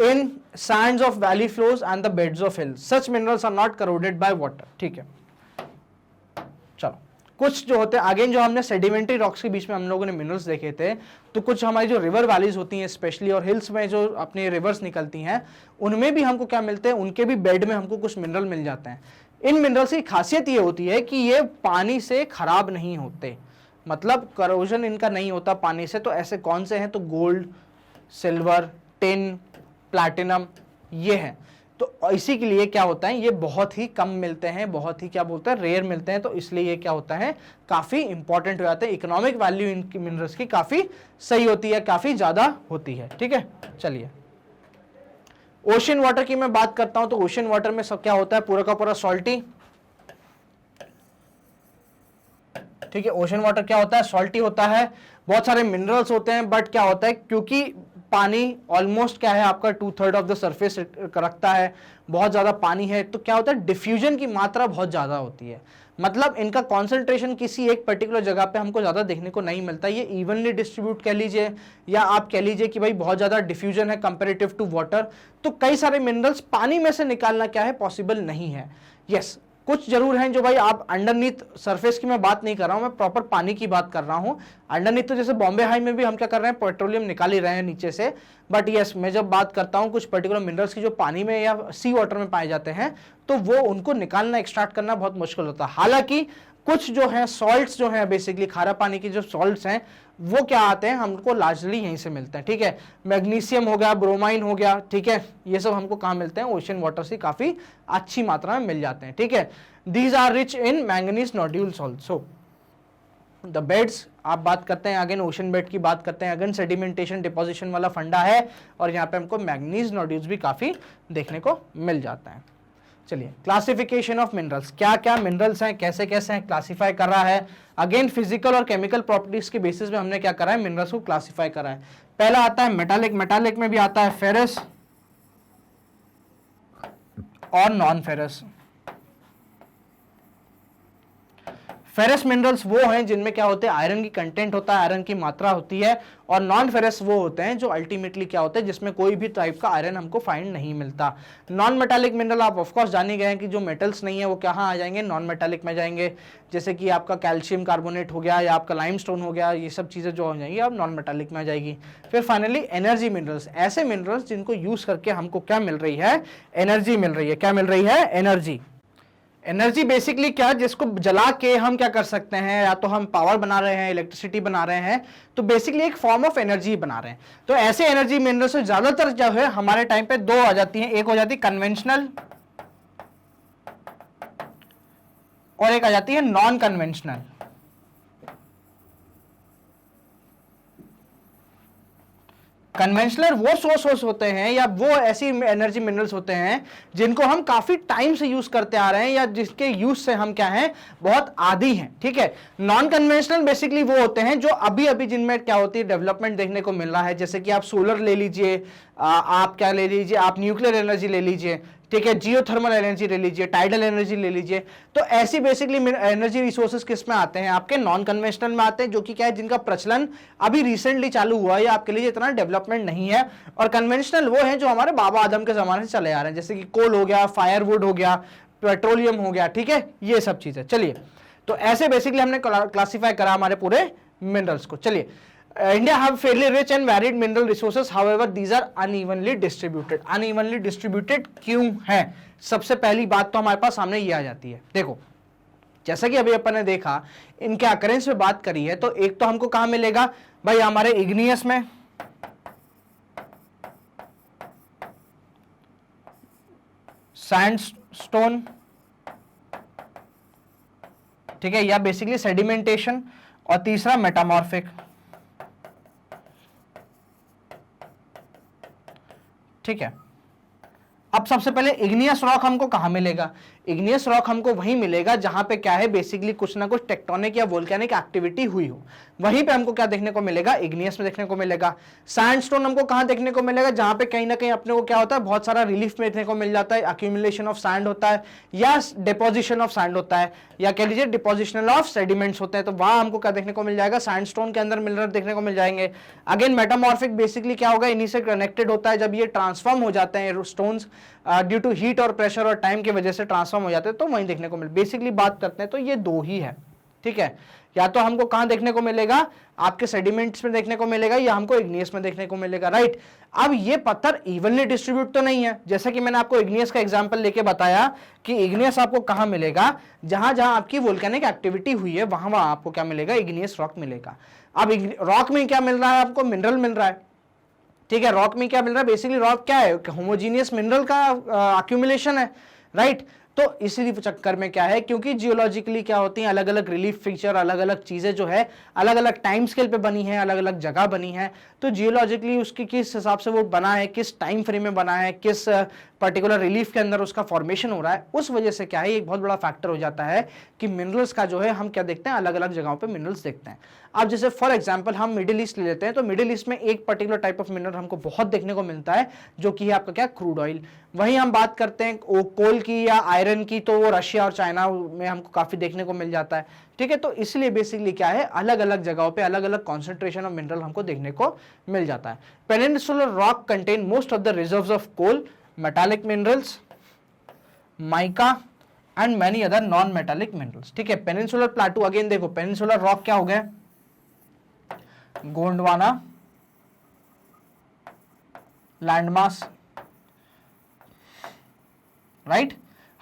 in sands of valley floors and the beds of hills, such minerals are not corroded by water. ठीक है, चलो, कुछ जो होते हैं अगेन, जो हमने सेडिमेंट्री रॉक्स के बीच में हम लोगों ने मिनरल्स देखे थे, तो कुछ हमारी जो रिवर वैलीज होती हैं स्पेशली, और हिल्स में जो अपने रिवर्स निकलती हैं, उनमें भी हमको क्या मिलते हैं, उनके भी बेड में हमको कुछ मिनरल मिल जाते हैं। इन मिनरल्स की खासियत ये होती है कि ये पानी से खराब नहीं होते, मतलब करोजन इनका नहीं होता पानी से। तो ऐसे कौन से हैं, तो गोल्ड, सिल्वर, टिन, प्लैटिनम, ये हैं। तो इसी के लिए क्या होता है, ये बहुत ही कम मिलते हैं, बहुत ही क्या बोलते हैं, रेयर मिलते हैं। तो इसलिए ये क्या होता है, काफी इंपॉर्टेंट हो जाते हैं, इकोनॉमिक वैल्यू इनकी मिनरल्स की काफी सही होती है, काफी ज्यादा होती है। ठीक है, चलिए, ओशन वाटर की मैं बात करता हूं, तो ओशन वाटर में सब क्या होता है, पूरा का पूरा सॉल्टी। ठीक है, ओशन वाटर क्या होता है, सॉल्टी होता है, बहुत सारे मिनरल्स होते हैं, बट क्या होता है, क्योंकि पानी ऑलमोस्ट क्या है आपका 2/3 ऑफ द सरफेस रखता है, बहुत ज्यादा पानी है, तो क्या होता है, डिफ्यूजन की मात्रा बहुत ज्यादा होती है, मतलब इनका कॉन्सेंट्रेशन किसी एक पर्टिकुलर जगह पे हमको ज्यादा देखने को नहीं मिलता, ये इवनली डिस्ट्रीब्यूट कह लीजिए, या आप कह लीजिए कि भाई बहुत ज्यादा डिफ्यूजन है कंपेरेटिव टू वाटर। तो कई सारे मिनरल्स पानी में से निकालना क्या है, पॉसिबल नहीं है। यस, कुछ जरूर हैं जो भाई आप अंडरनीथ सरफेस की मैं बात नहीं कर रहा हूं, मैं प्रॉपर पानी की बात कर रहा हूं। अंडरनीथ तो जैसे बॉम्बे हाई में भी हम क्या कर रहे हैं, पेट्रोलियम निकाल ही रहे हैं नीचे से, बट यस, मैं जब बात करता हूं कुछ पर्टिकुलर मिनरल्स की जो पानी में या सी वाटर में पाए जाते हैं, तो वो उनको निकालना, एक्सट्रैक्ट करना बहुत मुश्किल होता है। हालांकि कुछ जो है सॉल्ट्स जो है, बेसिकली खारा पानी की जो सॉल्ट्स हैं, वो क्या आते हैं, हमको लार्जली यहीं से मिलते हैं। ठीक है, मैग्नीशियम हो गया, ब्रोमाइन हो गया, ठीक है, ये सब हमको कहाँ मिलते हैं, ओशन वाटर से काफी अच्छी मात्रा में मिल जाते हैं। ठीक है, these are rich in manganese nodules also. The beds आप बात करते हैं, अगेन ओशन बेड की बात करते हैं, अगेन सेडिमेंटेशन डिपोजिशन वाला फंडा है, और यहाँ पे हमको मैंगनीज नोड्यूल्स भी काफी देखने को मिल जाता है। चलिए, क्लासिफिकेशन ऑफ मिनरल्स, क्या क्या मिनरल्स हैं, कैसे कैसे हैं, क्लासिफाई कर रहा है। अगेन फिजिकल और केमिकल प्रॉपर्टीज के बेसिस में हमने क्या करा है, मिनरल्स को क्लासिफाई करा है। पहला आता है मेटालिक, मेटालिक में भी आता है फेरस और नॉन फेरस। फेरस मिनरल्स वो हैं जिनमें क्या होते हैं, आयरन की कंटेंट होता है, आयरन की मात्रा होती है, और नॉन फेरस वो होते हैं जो अल्टीमेटली क्या होते हैं, जिसमें कोई भी टाइप का आयरन हमको फाइंड नहीं मिलता। नॉन मेटालिक मिनरल आप ऑफकोर्स जान ही गए हैं कि जो मेटल्स नहीं है वो कहाँ आ जाएंगे, नॉन मेटालिक में जाएंगे, जैसे कि आपका कैल्शियम कार्बोनेट हो गया या आपका लाइमस्टोन हो गया, ये सब चीजें जो हो जाएंगी अब नॉन मेटालिक में आ जाएगी। फिर फाइनली एनर्जी मिनरल्स, ऐसे मिनरल्स जिनको यूज करके हमको क्या मिल रही है, एनर्जी मिल रही है। क्या मिल रही है, एनर्जी। एनर्जी बेसिकली क्या, जिसको जला के हम क्या कर सकते हैं, या तो हम पावर बना रहे हैं, इलेक्ट्रिसिटी बना रहे हैं, तो बेसिकली एक फॉर्म ऑफ एनर्जी बना रहे हैं। तो ऐसे एनर्जी मिनरल्स से ज्यादातर जो है हमारे टाइम पे दो आ जाती हैं, एक हो जाती है कन्वेंशनल और एक आ जाती है नॉन कन्वेंशनल। कन्वेंशनल वो सोर्स होते हैं या वो ऐसी एनर्जी मिनरल्स होते हैं जिनको हम काफी टाइम से यूज करते आ रहे हैं, या जिसके यूज से हम क्या हैं, बहुत आदी हैं। ठीक है, नॉन कन्वेंशनल बेसिकली वो होते हैं जो अभी अभी जिनमें क्या होती है, डेवलपमेंट देखने को मिल रहा है, जैसे कि आप सोलर ले लीजिए, आप क्या ले लीजिए, आप न्यूक्लियर एनर्जी ले लीजिए। ठीक है, जियोथर्मल एनर्जी ले लीजिए, टाइडल एनर्जी ले लीजिए। तो ऐसी बेसिकली एनर्जी रिसोर्सेज किस में आते हैं, आपके नॉन कन्वेंशनल में आते हैं, जो कि क्या है, जिनका प्रचलन अभी रिसेंटली चालू हुआ है या आपके लिए इतना डेवलपमेंट नहीं है। और कन्वेंशनल वो है जो हमारे बाबा आदम के जमाने से चले आ रहे हैं, जैसे कि कोल हो गया, फायरवुड हो गया, पेट्रोलियम हो गया, ठीक है, ये सब चीजें। चलिए, तो ऐसे बेसिकली हमने क्लासिफाई करा हमारे पूरे मिनरल्स को। चलिए, India have fairly rich and varied mineral resources, however these are unevenly distributed. Unevenly distributed क्यों है? सबसे पहली बात तो हमारे पास सामने ये आ जाती है, देखो जैसा कि अभी अपन ने देखा, इनके अकरेंस में बात करी है, तो एक तो हमको कहां मिलेगा भाई, हमारे इग्नियस में, सैंडस्टोन, ठीक है, या बेसिकली सेडिमेंटेशन, और तीसरा मेटामॉर्फिक, ठीक है। अब सबसे पहले इग्नियस रॉक हमको कहां मिलेगा? इग्नियस रॉक हमको वहीं मिलेगा जहां पे क्या है, बेसिकली कुछ ना कुछ टेक्टोनिक या वोल्केनिक एक्टिविटी हुई हो, वहीं पे हमको क्या देखने को मिलेगा, इग्नियस में देखने को मिलेगा। सैंडस्टोन हमको कहां देखने को मिलेगा? जहां पे कहीं ना कहीं अपने को क्या होता है, बहुत सारा रिलीफ में देखने को मिल जाता है, अक्यूमुलेशन ऑफ सैंड होता है, या डिपोजिशन ऑफ सैंड होता है, या कह लीजिए डिपोजिशनल ऑफ सेडिमेंट्स होते हैं, तो वहां हमको क्या देखने को मिल जाएगा, सैंडस्टोन के अंदर मिनरल देखने को मिल जाएंगे। अगेन मेटामॉर्फिक बेसिकली क्या होगा, इन्हीं से कनेक्टेड होता है, जब ये ट्रांसफॉर्म हो जाते हैं स्टोन्स ड्यू टू हीट और प्रेशर और टाइम की वजह से ट्रांसफॉर्म हो जाते हैं, तो वहीं देखने को मिले। बेसिकली बात करते हैं तो ये दो ही है, ठीक है, या तो हमको कहां देखने को मिलेगा, आपके सेडिमेंट्स में देखने को मिलेगा, या हमको इग्नियस में देखने को मिलेगा, राइट। अब ये पत्थर इवनली डिस्ट्रीब्यूट तो नहीं है, जैसा कि मैंने आपको इग्नियस का एग्जांपल लेके बताया कि इग्नियस आपको कहां मिलेगा, जहां जहां आपकी वोल्केनिक एक्टिविटी हुई है वहां वहां आपको क्या मिलेगा, इग्नियस रॉक मिलेगा। अब रॉक में क्या मिल रहा है आपको, मिनरल मिल रहा है, ठीक है। रॉक में क्या मिल रहा है, बेसिकली रॉक क्या है, होमोजीनियस मिनरल का अक्यूमुलेशन है, राइट। तो इसी चक्कर में क्या है, क्योंकि जियोलॉजिकली क्या होती है, अलग अलग रिलीफ फीचर, अलग अलग चीजें जो है अलग अलग टाइम स्केल पे बनी है, अलग अलग जगह बनी है, तो जियोलॉजिकली उसकी किस हिसाब से वो बना है, किस टाइम फ्रेम में बना है, किस पर्टिकुलर रिलीफ के अंदर उसका फॉर्मेशन हो रहा है, उस वजह से क्या है, एक बहुत बड़ा फैक्टर हो जाता है कि मिनरल्स का जो है हम क्या देखते हैं, अलग अलग जगहों पे मिनरल्स देखते हैं। अब जैसे फॉर एग्जांपल हम मिडिल ईस्ट ले लेते हैं, तो मिडिल ईस्ट में एक पर्टिकुलर टाइप ऑफ मिनरल हमको बहुत देखने को मिलता है, जो कि है आपका क्या, क्रूड ऑयल। वहीं हम बात करते हैं कोल की या आयरन की, तो वो रशिया और चाइना में हमको काफी देखने को मिल जाता है, ठीक है। तो इसलिए बेसिकली क्या है, अलग अलग जगहों पे अलग अलग कॉन्सेंट्रेशन ऑफ मिनरल हमको देखने को मिल जाता है। Peninsular rock contain most of the reserves of coal, metallic minerals, mica and many other non metallic minerals, ठीक है। पेनिनसुलर प्लाटू, अगेन देखो पेनिनसुलर रॉक क्या हो गया, गोंडवाना लैंडमास, राइट।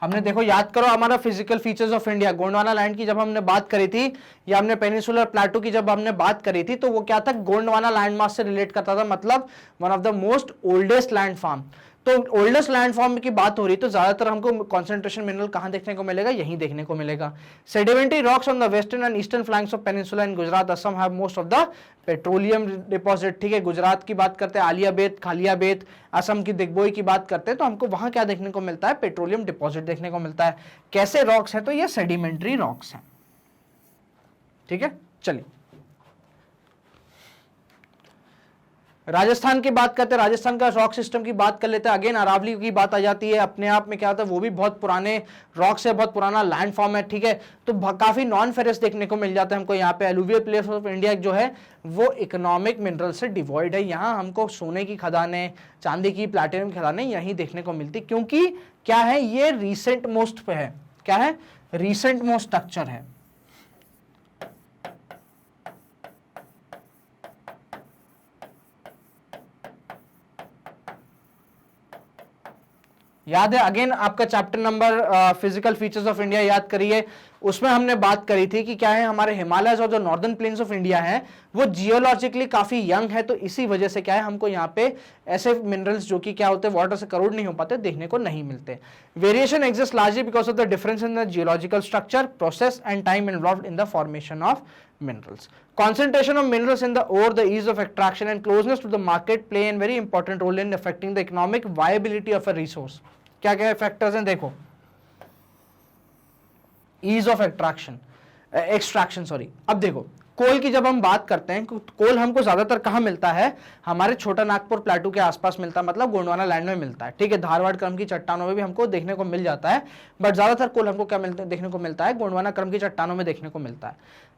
हमने देखो याद करो हमारा physical features of India, Gondwana land की जब हमने बात करी थी, या हमने पेनिनसुलर प्लाटू की जब हमने बात करी थी, तो वो क्या था, गोंडवाना लैंड मास से रिलेट करता था, मतलब one of the most oldest land form. तो ओल्डेस्ट लैंड फॉर्म की बात हो रही, तो ज्यादातर हमको कॉन्सेंट्रेशन मिनरल कहां देखने को मिलेगा, यहीं देखने को मिलेगा। Sedimentary rocks on the western and eastern flanks of peninsula in Gujarat Assam have most of the petroleum deposit, ठीक है। गुजरात की बात करते हैं, आलिया बेत, खालिया बेत, असम की दिग्बोई की बात करते हैं, तो हमको वहां क्या देखने को मिलता है, पेट्रोलियम डिपॉजिट देखने को मिलता है। कैसे रॉक्स है, तो ये सेडिमेंट्री रॉक्स है, ठीक है। चलिए राजस्थान की बात करते हैं, राजस्थान का रॉक सिस्टम की बात कर लेते हैं। अगेन अरावली की बात आ जाती है, अपने आप में क्या होता है, वो भी बहुत पुराने रॉक से बहुत पुराना लैंड फॉर्म है, ठीक है। तो काफी नॉन फेरस देखने को मिल जाता है हमको यहाँ पे। एलुवियल प्लेस ऑफ इंडिया जो है वो इकोनॉमिक मिनरल से डिवॉइड है, यहाँ हमको सोने की खदानें, चांदी की, प्लैटिनम की खदानें यहीं देखने को मिलती, क्योंकि क्या है, ये रिसेंट मोस्ट पे है, क्या है, रिसेंट मोस्ट स्ट्रक्चर है। याद है, अगेन आपका chapter number physical features of India याद करिए, उसमें हमने बात करी थी कि क्या है, हमारे हिमालयस और जो नॉर्दर्न प्लेन्स ऑफ इंडिया है वो जियोलॉजिकली काफी यंग है, तो इसी वजह से क्या है, हमको यहाँ पे ऐसे मिनरल्स जो कि क्या होते हैं, वाटर से करोड नहीं हो पाते, देखने को नहीं मिलते। Variation exist largely because of the difference in the geological structure, process and time involved in the formation of minerals. Concentration of minerals in the ore, the ease of extraction and closeness to the market play a very important role in affecting the economic viability of a resource. क्या क्या factors हैं, देखो ease of extraction, अब देखो कोल की जब हम बात करते हैं, कोल हमको ज्यादातर कहाँ मिलता है, हमारे छोटा नागपुर प्लाटू के आसपास मिलता है, मतलब गोंडवाना लैंड में मिलता है, ठीक है। धारवाड़ क्रम की चट्टानों में भी हमको देखने को मिल जाता है, बट ज्यादातर कोल हमको क्या मिलता है, देखने को मिलता है गोंडवाना क्रम की चट्टानों में देखने को मिलता है।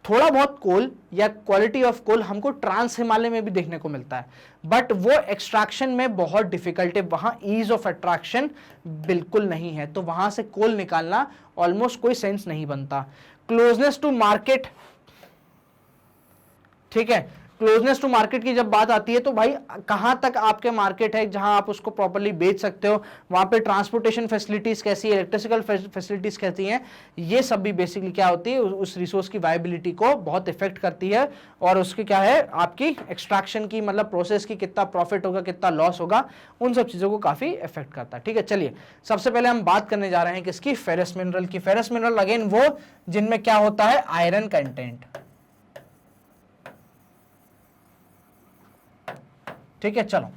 थोड़ा बहुत कोल या क्वालिटी ऑफ कोल हमको ट्रांस हिमालय में भी देखने को मिलता है, बट वो एक्सट्रैक्शन में बहुत डिफिकल्ट है, वहां ईज ऑफ अट्रैक्शन बिल्कुल नहीं है, तो वहां से कोल निकालना ऑलमोस्ट कोई सेंस नहीं बनता। क्लोजनेस टू मार्केट, ठीक है, क्लोजनेस टू मार्केट की जब बात आती है तो भाई कहां तक आपके मार्केट है जहां आप उसको प्रॉपर्ली बेच सकते हो, वहां पे ट्रांसपोर्टेशन फैसिलिटीज कैसी है, इलेक्ट्रिकल फैसिलिटीज कैसी हैं, ये सब भी बेसिकली क्या होती है, उस रिसोर्स की वायबिलिटी को बहुत इफेक्ट करती है, और उसकी क्या है, आपकी एक्सट्रैक्शन की मतलब प्रोसेस की कितना प्रॉफिट होगा, कितना लॉस होगा, उन सब चीजों को काफी इफेक्ट करता है, ठीक है। चलिए सबसे पहले हम बात करने जा रहे हैं किसकी, फेरस मिनरल की। फेरस मिनरल अगेन वो जिनमें क्या होता है, आयरन कंटेंट, ठीक है। चलो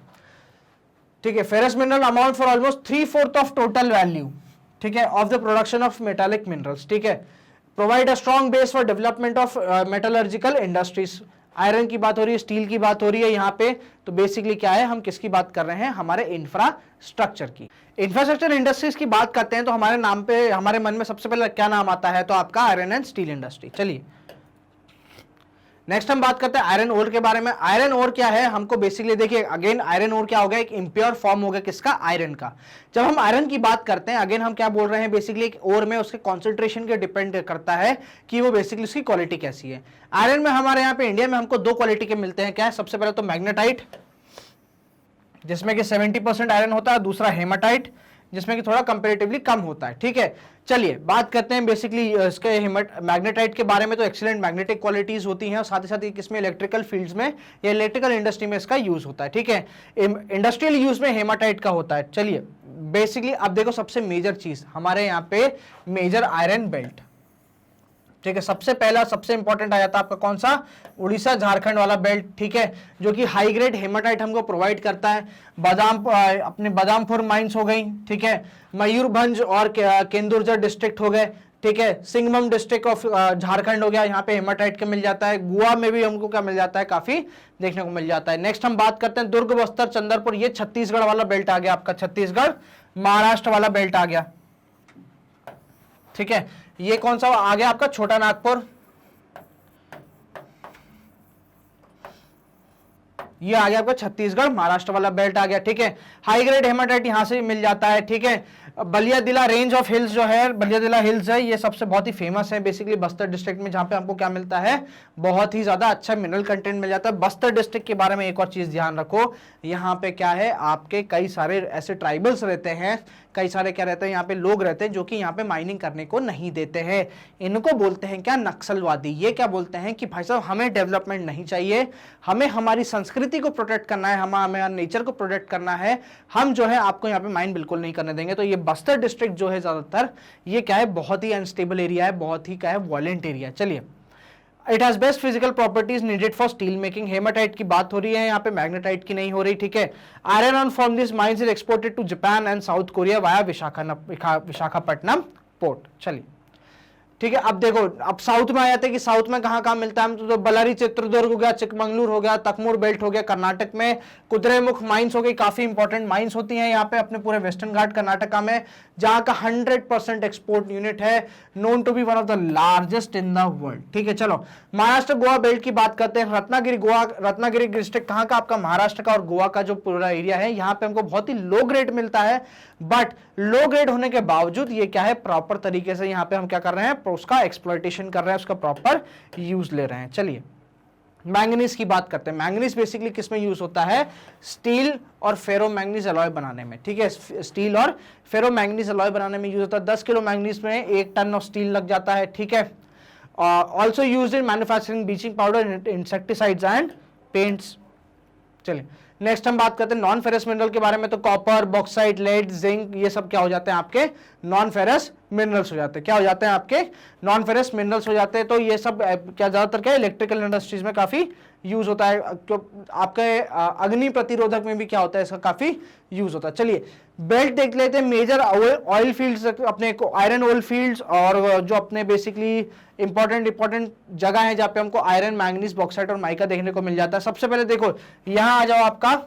ठीक है, ferrous mineral amount for almost 3/4 of total value, ठीक है, of the production of metallic minerals, ठीक है। Provide a strong base for development of metallurgical industries. Iron की बात हो रही है, स्टील की बात हो रही है यहाँ पे, तो बेसिकली क्या है, हम किसकी बात कर रहे हैं, हमारे इंफ्रास्ट्रक्चर की। इंफ्रास्ट्रक्चर इंडस्ट्रीज की बात करते हैं तो हमारे नाम पे, हमारे मन में सबसे पहले क्या नाम आता है, तो आपका आयरन एंड स्टील इंडस्ट्री। चलिए नेक्स्ट हम बात करते हैं आयरन ओर के बारे में। आयरन ओर क्या है, हमको बेसिकली देखिए अगेन आयरन ओर क्या हो गया, एक इम्प्योर फॉर्म हो गया किसका, आयरन का। जब हम आयरन की बात करते हैं अगेन हम क्या बोल रहे हैं, बेसिकली एक ओर में उसके कॉन्सेंट्रेशन के डिपेंड करता है कि वो बेसिकली उसकी क्वालिटी कैसी है। आयरन में हमारे यहाँ पे इंडिया में हमको दो क्वालिटी के मिलते हैं, क्या है, सबसे पहले तो मैग्नेटाइट जिसमें कि 70% आयरन होता है, दूसरा हेमाटाइट जिसमें कि थोड़ा कंपैरेटिवली कम होता है, ठीक है। चलिए बात करते हैं बेसिकली इसके मैग्नेटाइट के बारे में, तो एक्सीलेंट मैग्नेटिक क्वालिटीज होती हैं, और साथ ही साथ किसमें, इलेक्ट्रिकल फील्ड्स में या इलेक्ट्रिकल इंडस्ट्री में इसका यूज होता है, ठीक है। इंडस्ट्रियल यूज में हेमाटाइट का होता है। चलिए बेसिकली अब देखो सबसे मेजर चीज हमारे यहाँ पे मेजर आयरन बेल्ट, ठीक है, सबसे पहला सबसे इंपॉर्टेंट आ जाता है आपका कौन सा, उड़ीसा झारखंड वाला बेल्ट, ठीक है, जो कि हाई ग्रेड हेमाटाइट हमको प्रोवाइड करता है। अपने बादामपुर माइंस हो गई, ठीक है, मयूरभंज और केंदुर्जर डिस्ट्रिक्ट हो गए, ठीक है, सिंगभूम डिस्ट्रिक्ट ऑफ झारखंड हो गया, यहाँ पे हेमाटाइट का मिल जाता है। गोवा में भी हमको क्या मिल जाता है, काफी देखने को मिल जाता है। नेक्स्ट हम बात करते हैं दुर्ग, बस्तर, चंद्रपुर, ये छत्तीसगढ़ वाला बेल्ट आ गया आपका, छत्तीसगढ़ महाराष्ट्र वाला बेल्ट आ गया, ठीक है। ये कौन सा आ गया आपका, छोटा नागपुर, ये आ गया आपका छत्तीसगढ़ महाराष्ट्र वाला बेल्ट आ गया, ठीक है। हाई ग्रेड हेमाटाइट यहां से मिल जाता है, ठीक है। बलिया दिला रेंज ऑफ हिल्स जो है, बलिया दिला हिल्स है, ये सबसे बहुत ही फेमस है बेसिकली बस्तर डिस्ट्रिक्ट में, जहां पे हमको क्या मिलता है, बहुत ही ज्यादा अच्छा मिनरल कंटेंट मिल जाता है। बस्तर डिस्ट्रिक्ट के बारे में एक और चीज ध्यान रखो, यहाँ पे क्या है, आपके कई सारे ऐसे ट्राइबल्स रहते हैं, कई सारे क्या रहते हैं, यहाँ पे लोग रहते हैं जो कि यहाँ पे माइनिंग करने को नहीं देते हैं। इनको बोलते हैं क्या, नक्सलवादी। ये क्या बोलते हैं कि भाई साहब हमें डेवलपमेंट नहीं चाहिए, हमें हमारी संस्कृति को प्रोटेक्ट करना है, हमें नेचर को प्रोटेक्ट करना है, हम जो है आपको यहाँ पे माइन बिल्कुल नहीं करने देंगे। तो ये बस्तर डिस्ट्रिक्ट जो है ज्यादातर ये क्या है, बहुत ही अनस्टेबल एरिया है, बहुत ही क्या है, वायलेंट एरिया। चलिए it has best physical properties needed for steel making. Haematite की बात हो रही है यहाँ पे, मैग्नेटाइट की नहीं हो रही, ठीक है। Iron ore from this mines is exported to Japan and South Korea via Visakhapatnam port. चलिए ठीक है, अब देखो अब साउथ में आ जाते हैं कि साउथ में कहां कहां मिलता है, तो बल्लारी चित्रदुर्ग हो गया, चिकमंगलूर हो गया, तकमूर बेल्ट हो गया, कर्नाटक में कुद्रेमुख माइंस हो गई, काफी इंपॉर्टेंट माइंस होती हैं यहाँ पे अपने पूरे वेस्टर्न घाट कर्नाटका में, जहां का 100% एक्सपोर्ट यूनिट है, known to be one of the largest in the world. ठीक है, चलो महाराष्ट्र गोवा बेल्ट की बात करते हैं। रत्नागिरी डिस्ट्रिक्ट कहां का, आपका महाराष्ट्र का, और गोवा का जो पूरा एरिया है, यहाँ पे हमको बहुत ही लो ग्रेड मिलता है, बट लो ग्रेड होने के बावजूद ये क्या है, प्रॉपर तरीके से यहाँ पे हम क्या कर रहे हैं, उसका एक्सप्लॉयटेशन कर रहे हैं, उसका प्रॉपर यूज ले रहे हैं। चलिए मैंगनीज की बात करते हैं। मैंगनीज बेसिकली किसमें यूज होता है, स्टील और फेरो मैंगनीज अलॉय बनाने में। ठीक है, स्टील और फेरो मैंगनीज अलॉय बनाने में यूज होता है। 10 किलो मैंगनीज में 1 टन ऑफ स्टील लग जाता है। ठीक है, also use in manufacturing bleaching powder, insecticides and paints. चलिए नेक्स्ट हम बात करते हैं नॉन फेरस मिनरल के बारे में। तो कॉपर, बॉक्साइट, लेड, जिंक, ये सब क्या हो जाते हैं आपके नॉन फेरस मिनरल्स हो जाते हैं। क्या हो जाते हैं आपके नॉन फेरस मिनरल्स हो जाते हैं। तो ये सब क्या ज्यादातर क्या इलेक्ट्रिकल इंडस्ट्रीज में काफी यूज होता है, आपके अग्नि प्रतिरोधक में भी क्या होता है, इसका काफी यूज होता है। चलिए बेल्ट देख लेते हैं। मेजर ऑयल फील्ड्स अपने को, आयरन ऑयल फील्ड्स, और जो अपने बेसिकली इंपॉर्टेंट जगह है जहां पे हमको आयरन, मैंगनीज, बॉक्साइट और माइका देखने को मिल जाता है। सबसे पहले देखो यहां आ जाओ, आपका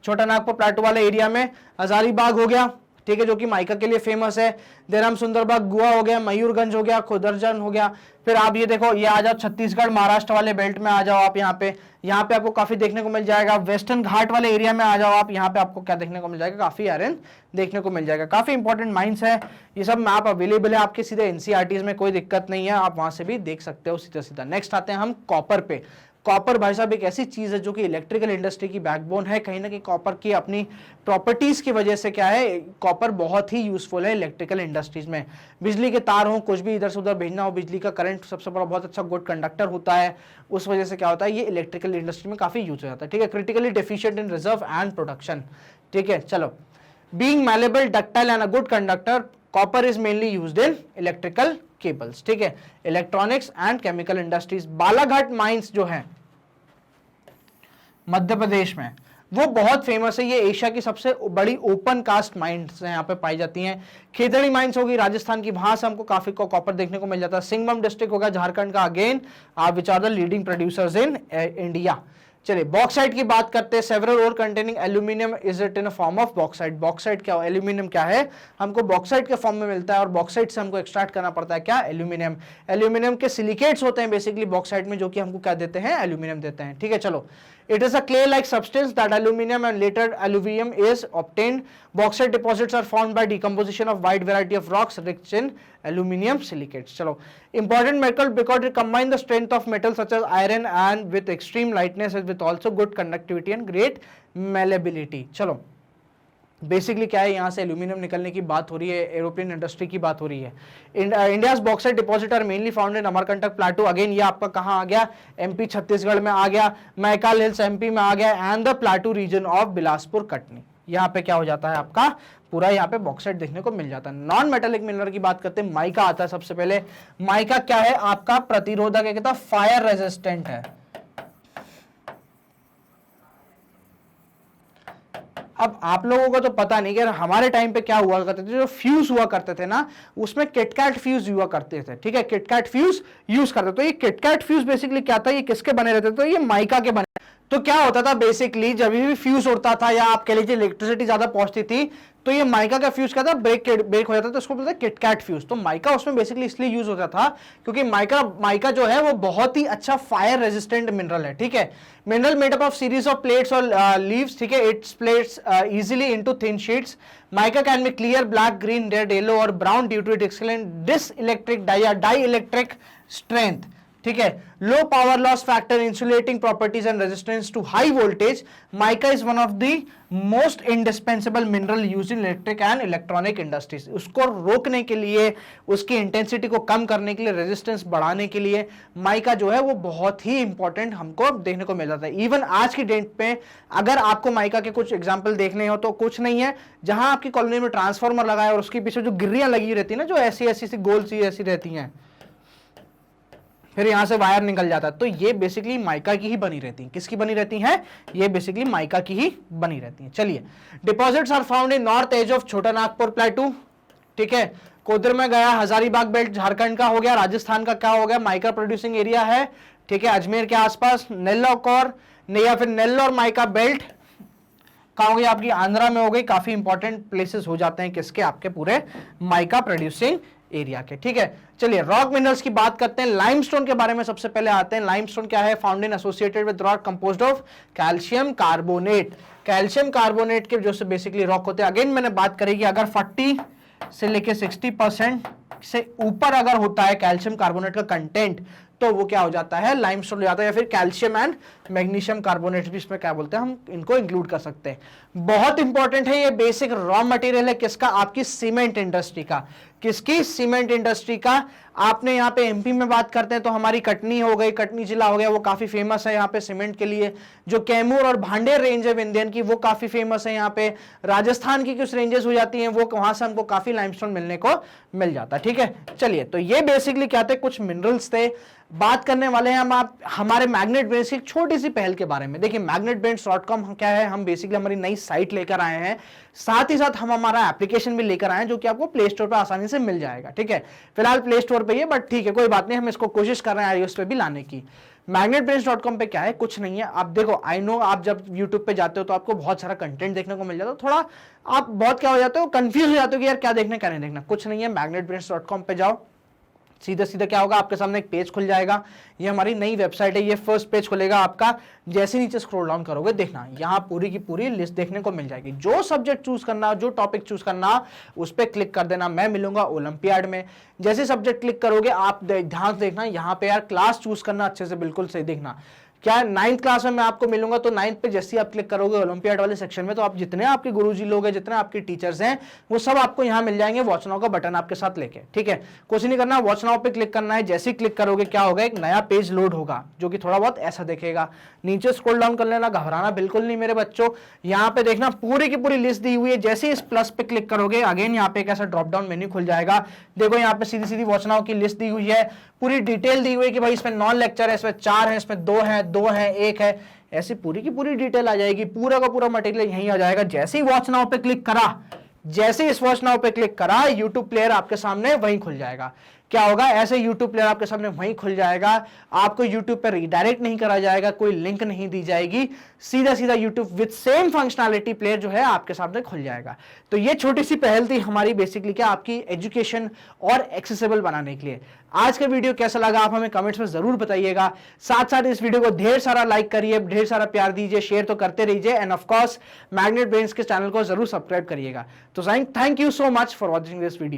छोटा नागपुर प्लाटू वाले एरिया में हजारीबाग हो गया, ठीक है, जो कि माइका के लिए फेमस है। देराम सुंदरबाग गोवा हो गया, मयूरगंज हो गया, खुदरजन हो गया। फिर आप ये देखो, ये आ जाओ छत्तीसगढ़ महाराष्ट्र वाले बेल्ट में आ जाओ आप, यहाँ पे आपको काफी देखने को मिल जाएगा। वेस्टर्न घाट वाले एरिया में आ जाओ आप, यहाँ पे आपको क्या देखने को मिल जाएगा, काफी आयरन देखने को मिल जाएगा। काफी इंपॉर्टेंट माइंस है, ये सब मैप अवेलेबल है आपके सीधे एनसीईआरटीज में, कोई दिक्कत नहीं है, आप वहां से भी देख सकते हो सीधा। नेक्स्ट आते हैं हम कॉपर पे। कॉपर भाई साहब एक ऐसी चीज है जो कि इलेक्ट्रिकल इंडस्ट्री की बैकबोन है। कहीं ना कहीं कॉपर की अपनी प्रॉपर्टीज की वजह से क्या है, कॉपर बहुत ही यूजफुल है इलेक्ट्रिकल इंडस्ट्रीज में। बिजली के तार हो, कुछ भी इधर से उधर भेजना हो, बिजली का करंट सबसे बड़ा बहुत अच्छा गुड कंडक्टर होता है, उस वजह से क्या होता है, ये इलेक्ट्रिकल इंडस्ट्री में काफी यूज हो जाता है, ठीक है। Critically deficient in reserve and production, ठीक है। चलो, being malleable, ductile and a good conductor, copper is mainly used in electrical cables, ठीक है, electronics and chemical industries. Balaghat mines जो है मध्य प्रदेश में, वो बहुत फेमस है। ये एशिया की सबसे बड़ी ओपन कास्ट माइंस यहाँ पे पाई जाती हैं। खेतड़ी माइंस होगी राजस्थान की, वहां से हमको काफी कॉपर देखने को मिल जाता है। सिंगभूम डिस्ट्रिक्ट होगा झारखंड का, अगेन आप which are the leading producers in India. चलिए बॉक्साइट की बात करते हैं। Several ore containing aluminium is it in a form of bauxite. Bauxite क्या हो, एल्यूमिनियम क्या है, हमको बॉक्साइट के फॉर्म में मिलता है, और बॉक्साइट से हमको एक्सट्रैक्ट करना पड़ता है क्या, एल्यूमिनियम। एल्यूमिनियम के सिलिकेट्स होते हैं बेसिकली बॉक्साइट में, जो कि हमको क्या देते हैं, एल्यूमिनियम देते हैं, ठीक है। चलो, it is a clay like substance that aluminum and later alluvium is obtained. Bauxite deposits are formed by decomposition of wide variety of rocks rich in aluminium silicates. चलो, important metal because it combine the strength of metal such as iron and with extreme lightness and with also good conductivity and great malleability. चलो, basically क्या है, यहाँ से aluminium निकलने की बात हो रही है, एरोप्लेन इंडस्ट्री की बात हो रही है। India's bauxite deposit are mainly found in Amarkantak plateau. Again ये आपका कहाँ आ गया, एमपी छत्तीसगढ़ में आ गया, मैकाल हिल्स एमपी में आ गया, and the plateau region of Bilaspur Katni. यहाँ पे क्या हो जाता है आपका, पूरा यहाँ पे बॉक्साइट देखने को मिल जाता है। नॉन मेटेलिक मिनरल की बात करते हैं, माइका आता है सबसे पहले। माइका क्या है, आपका प्रतिरोधक है, कहता फायर रेजिस्टेंट है। अब आप लोगों को तो पता नहीं कि हमारे टाइम पे क्या हुआ करते थे, जो फ्यूज हुआ करते थे ना, उसमें किटकैट फ्यूज हुआ करते थे, ठीक है, किटकैट फ्यूज यूज करते। तो ये किटकैट फ्यूज बेसिकली क्या था, ये किसके बने रहते थे, तो ये माइका के बने। तो क्या होता था बेसिकली, जब भी फ्यूज उड़ता था या आप कह लीजिए इलेक्ट्रिसिटी ज्यादा पहुंचती थी, तो ये माइका का फ्यूज क्या था, ब्रेक हो जाता था, तो उसको बोलते हैं किटकैट फ्यूज। तो माइका उसमें बेसिकली इसलिए यूज होता था क्योंकि माइका जो है वो बहुत ही अच्छा फायर रेजिस्टेंट मिनरल है, ठीक है। Mineral made up of series of plates और लीव्स, ठीक है, its plates easily into thin sheets. Mica can be clear, black, green, red, yellow और brown due to it excellent dielectric dielectric strength, ठीक है, low power loss factor, insulating properties and resistance to high voltage. Mica is one of the most indispensable mineral use in electric and electronic industries. उसको रोकने के लिए, उसकी intensity को कम करने के लिए, रेजिस्टेंस बढ़ाने के लिए माइका जो है वो बहुत ही इंपॉर्टेंट हमको देखने को मिल जाता है। इवन आज की डेट पे अगर आपको माइका के कुछ एग्जाम्पल देखने हो तो कुछ नहीं है, जहां आपकी कॉलोनी में ट्रांसफार्मर लगाया और उसके पीछे जो गिर्रियां लगी रहती है ना, जो ऐसी ऐसी सी गोल सी ऐसी रहती हैं, फिर यहां से वायर निकल जाता है, तो ये बेसिकली माइका की ही बनी रहती है। किसकी बनी रहती हैं, ये बेसिकली माइका की ही बनी रहती हैं। चलिए, deposits are found in north edge of Chota Nagpur प्लेटू, ठीक है, कोदर में गया, हजारीबाग बेल्ट झारखंड का हो गया, राजस्थान का क्या हो गया, माइका प्रोड्यूसिंग एरिया है, ठीक है, अजमेर के आसपास, नेल्लोर या फिर नेल्लोर माइका बेल्ट कहाँ हो गई आपकी, आंध्रा में हो गई। काफी इंपॉर्टेंट प्लेसेस हो जाते हैं किसके, आपके पूरे माइका प्रोड्यूसिंग एरिया के, ठीक है। चलिए रॉक मिनरल्स की बात करते हैं। लाइमस्टोन के बारे में सबसे पहले आते हैं। लाइमस्टोन क्या है, found in associated with rock composed of calcium carbonate. Calcium carbonate के जो से बेसिकली रॉक होते हैं। अगेन मैंने बात करी कि अगर 40 से लेके 60% से ऊपर अगर होता है कैल्शियम कार्बोनेट का कंटेंट, तो वो क्या हो जाता है, लाइमस्टोन हो जाता है, या फिर कैल्शियम एंड मैग्नीशियम कार्बोनेट भी इसमें क्या बोलते हैं, हम इनको इंक्लूड कर सकते हैं। बहुत इंपॉर्टेंट है, ये बेसिक रॉ मटेरियल है किसका, आपकी सीमेंट इंडस्ट्री का। किसकी, सीमेंट इंडस्ट्री का। आपने यहाँ पे एमपी में बात करते हैं तो हमारी कटनी हो गई, कटनी जिला हो गया, वो काफी फेमस है यहाँ पे सीमेंट के लिए। जो कैमूर और भांडेर रेंज है विंध्यन की, वो काफी फेमस है यहाँ पे। राजस्थान की कुछ रेंजेस हो जाती हैं, वो वहां से हमको काफी लाइमस्टोन मिलने को मिल जाता है। ठीक है। चलिए, तो ये बेसिकली क्या थे, कुछ मिनरल्स थे। बात करने वाले हैं हम आप हमारे मैग्नेट ब्रेन्स की एक छोटी सी पहल के बारे में। देखिए magnetbrains.com क्या है, हम बेसिकली हमारी नई साइट लेकर आए हैं, साथ ही साथ हम हमारा एप्लीकेशन भी लेकर आए हैं जो कि आपको प्ले स्टोर पर आसानी से मिल जाएगा, ठीक है। फिलहाल प्ले स्टोर पे ही है, बट ठीक है, कोई बात नहीं, हम इसको कोशिश कर रहे हैं iOS पे भी लाने की। magnetbrains.com पे क्या है, कुछ नहीं है। आप देखो, आई नो आप जब YouTube पे जाते हो तो आपको बहुत सारा कंटेंट देखने को मिल जाता है, थोड़ा आप बहुत क्या हो जाते हो, कंफ्यूज हो जाते हो कि यार क्या देखना क्या नहीं देखना। कुछ नहीं है, magnetbrains.com पे जाओ, सीधा सीधा क्या होगा, आपके सामने एक पेज खुल जाएगा। ये हमारी नई वेबसाइट है, ये फर्स्ट पेज खुलेगा आपका। जैसे नीचे स्क्रॉल डाउन करोगे, देखना यहाँ पूरी की पूरी लिस्ट देखने को मिल जाएगी। जो सब्जेक्ट चूज करना, जो टॉपिक चूज करना, उस पर क्लिक कर देना। मैं मिलूंगा ओलंपियाड में। जैसे सब्जेक्ट क्लिक करोगे, आप ध्यान से देखना, यहाँ पे यार क्लास चूज करना अच्छे से, बिल्कुल सही देखना। क्या 9th क्लास में मैं आपको मिलूंगा, तो 9th पे जैसे ही आप क्लिक करोगे ओलंपियाड वाले सेक्शन में, तो आप जितने आपके गुरुजी लोग हैं, जितने आपके टीचर्स हैं, वो सब आपको यहाँ मिल जाएंगे वॉच नाउ का बटन आपके साथ लेके, ठीक है। कुछ नहीं करना, वॉच नाउ पे क्लिक करना है। जैसे ही क्लिक करोगे क्या होगा, एक नया पेज लोड होगा जो कि थोड़ा बहुत ऐसा दिखेगा। नीचे स्क्रॉल डाउन कर लेना, घबराना बिल्कुल नहीं मेरे बच्चों। यहाँ पे देखना पूरी की पूरी लिस्ट दी हुई है। जैसे ही इस प्लस पे क्लिक करोगे, अगेन यहाँ पे एक ऐसा ड्रॉप डाउन मेन्यू खुल जाएगा। देखो यहाँ पे सीधी सीधी वॉच नाउ की लिस्ट दी हुई है, पूरी डिटेल दी हुई है कि भाई इसमें 9 लेक्चर है, इसमें 4 है, इसमें 2 है, 1 है, ऐसी पूरी की पूरी डिटेल आ जाएगी। पूरा का पूरा मटेरियल यहीं आ जाएगा। जैसे ही वॉच नाउ पे क्लिक करा, जैसे इस वॉच नाउ पे क्लिक करा, YouTube प्लेयर आपके सामने वहीं खुल जाएगा। क्या होगा, ऐसे YouTube प्लेयर आपके सामने वहीं खुल जाएगा। आपको YouTube पर रिडायरेक्ट नहीं करा जाएगा, कोई लिंक नहीं दी जाएगी, सीधा सीधा YouTube with same functionality player जो है आपके सामने खुल जाएगा। तो ये छोटी सी पहल थी हमारी, बेसिकली क्या, आपकी एजुकेशन और एक्सेसिबल बनाने के लिए। आज का वीडियो कैसा लगा आप हमें कमेंट्स में जरूर बताइएगा। साथ साथ इस वीडियो को ढेर सारा लाइक करिए, ढेर सारा प्यार दीजिए, शेयर तो करते रहिए, end of course magnet brains के चैनल को जरूर सब्सक्राइब करिएगा। तो thank you so much for watching this video.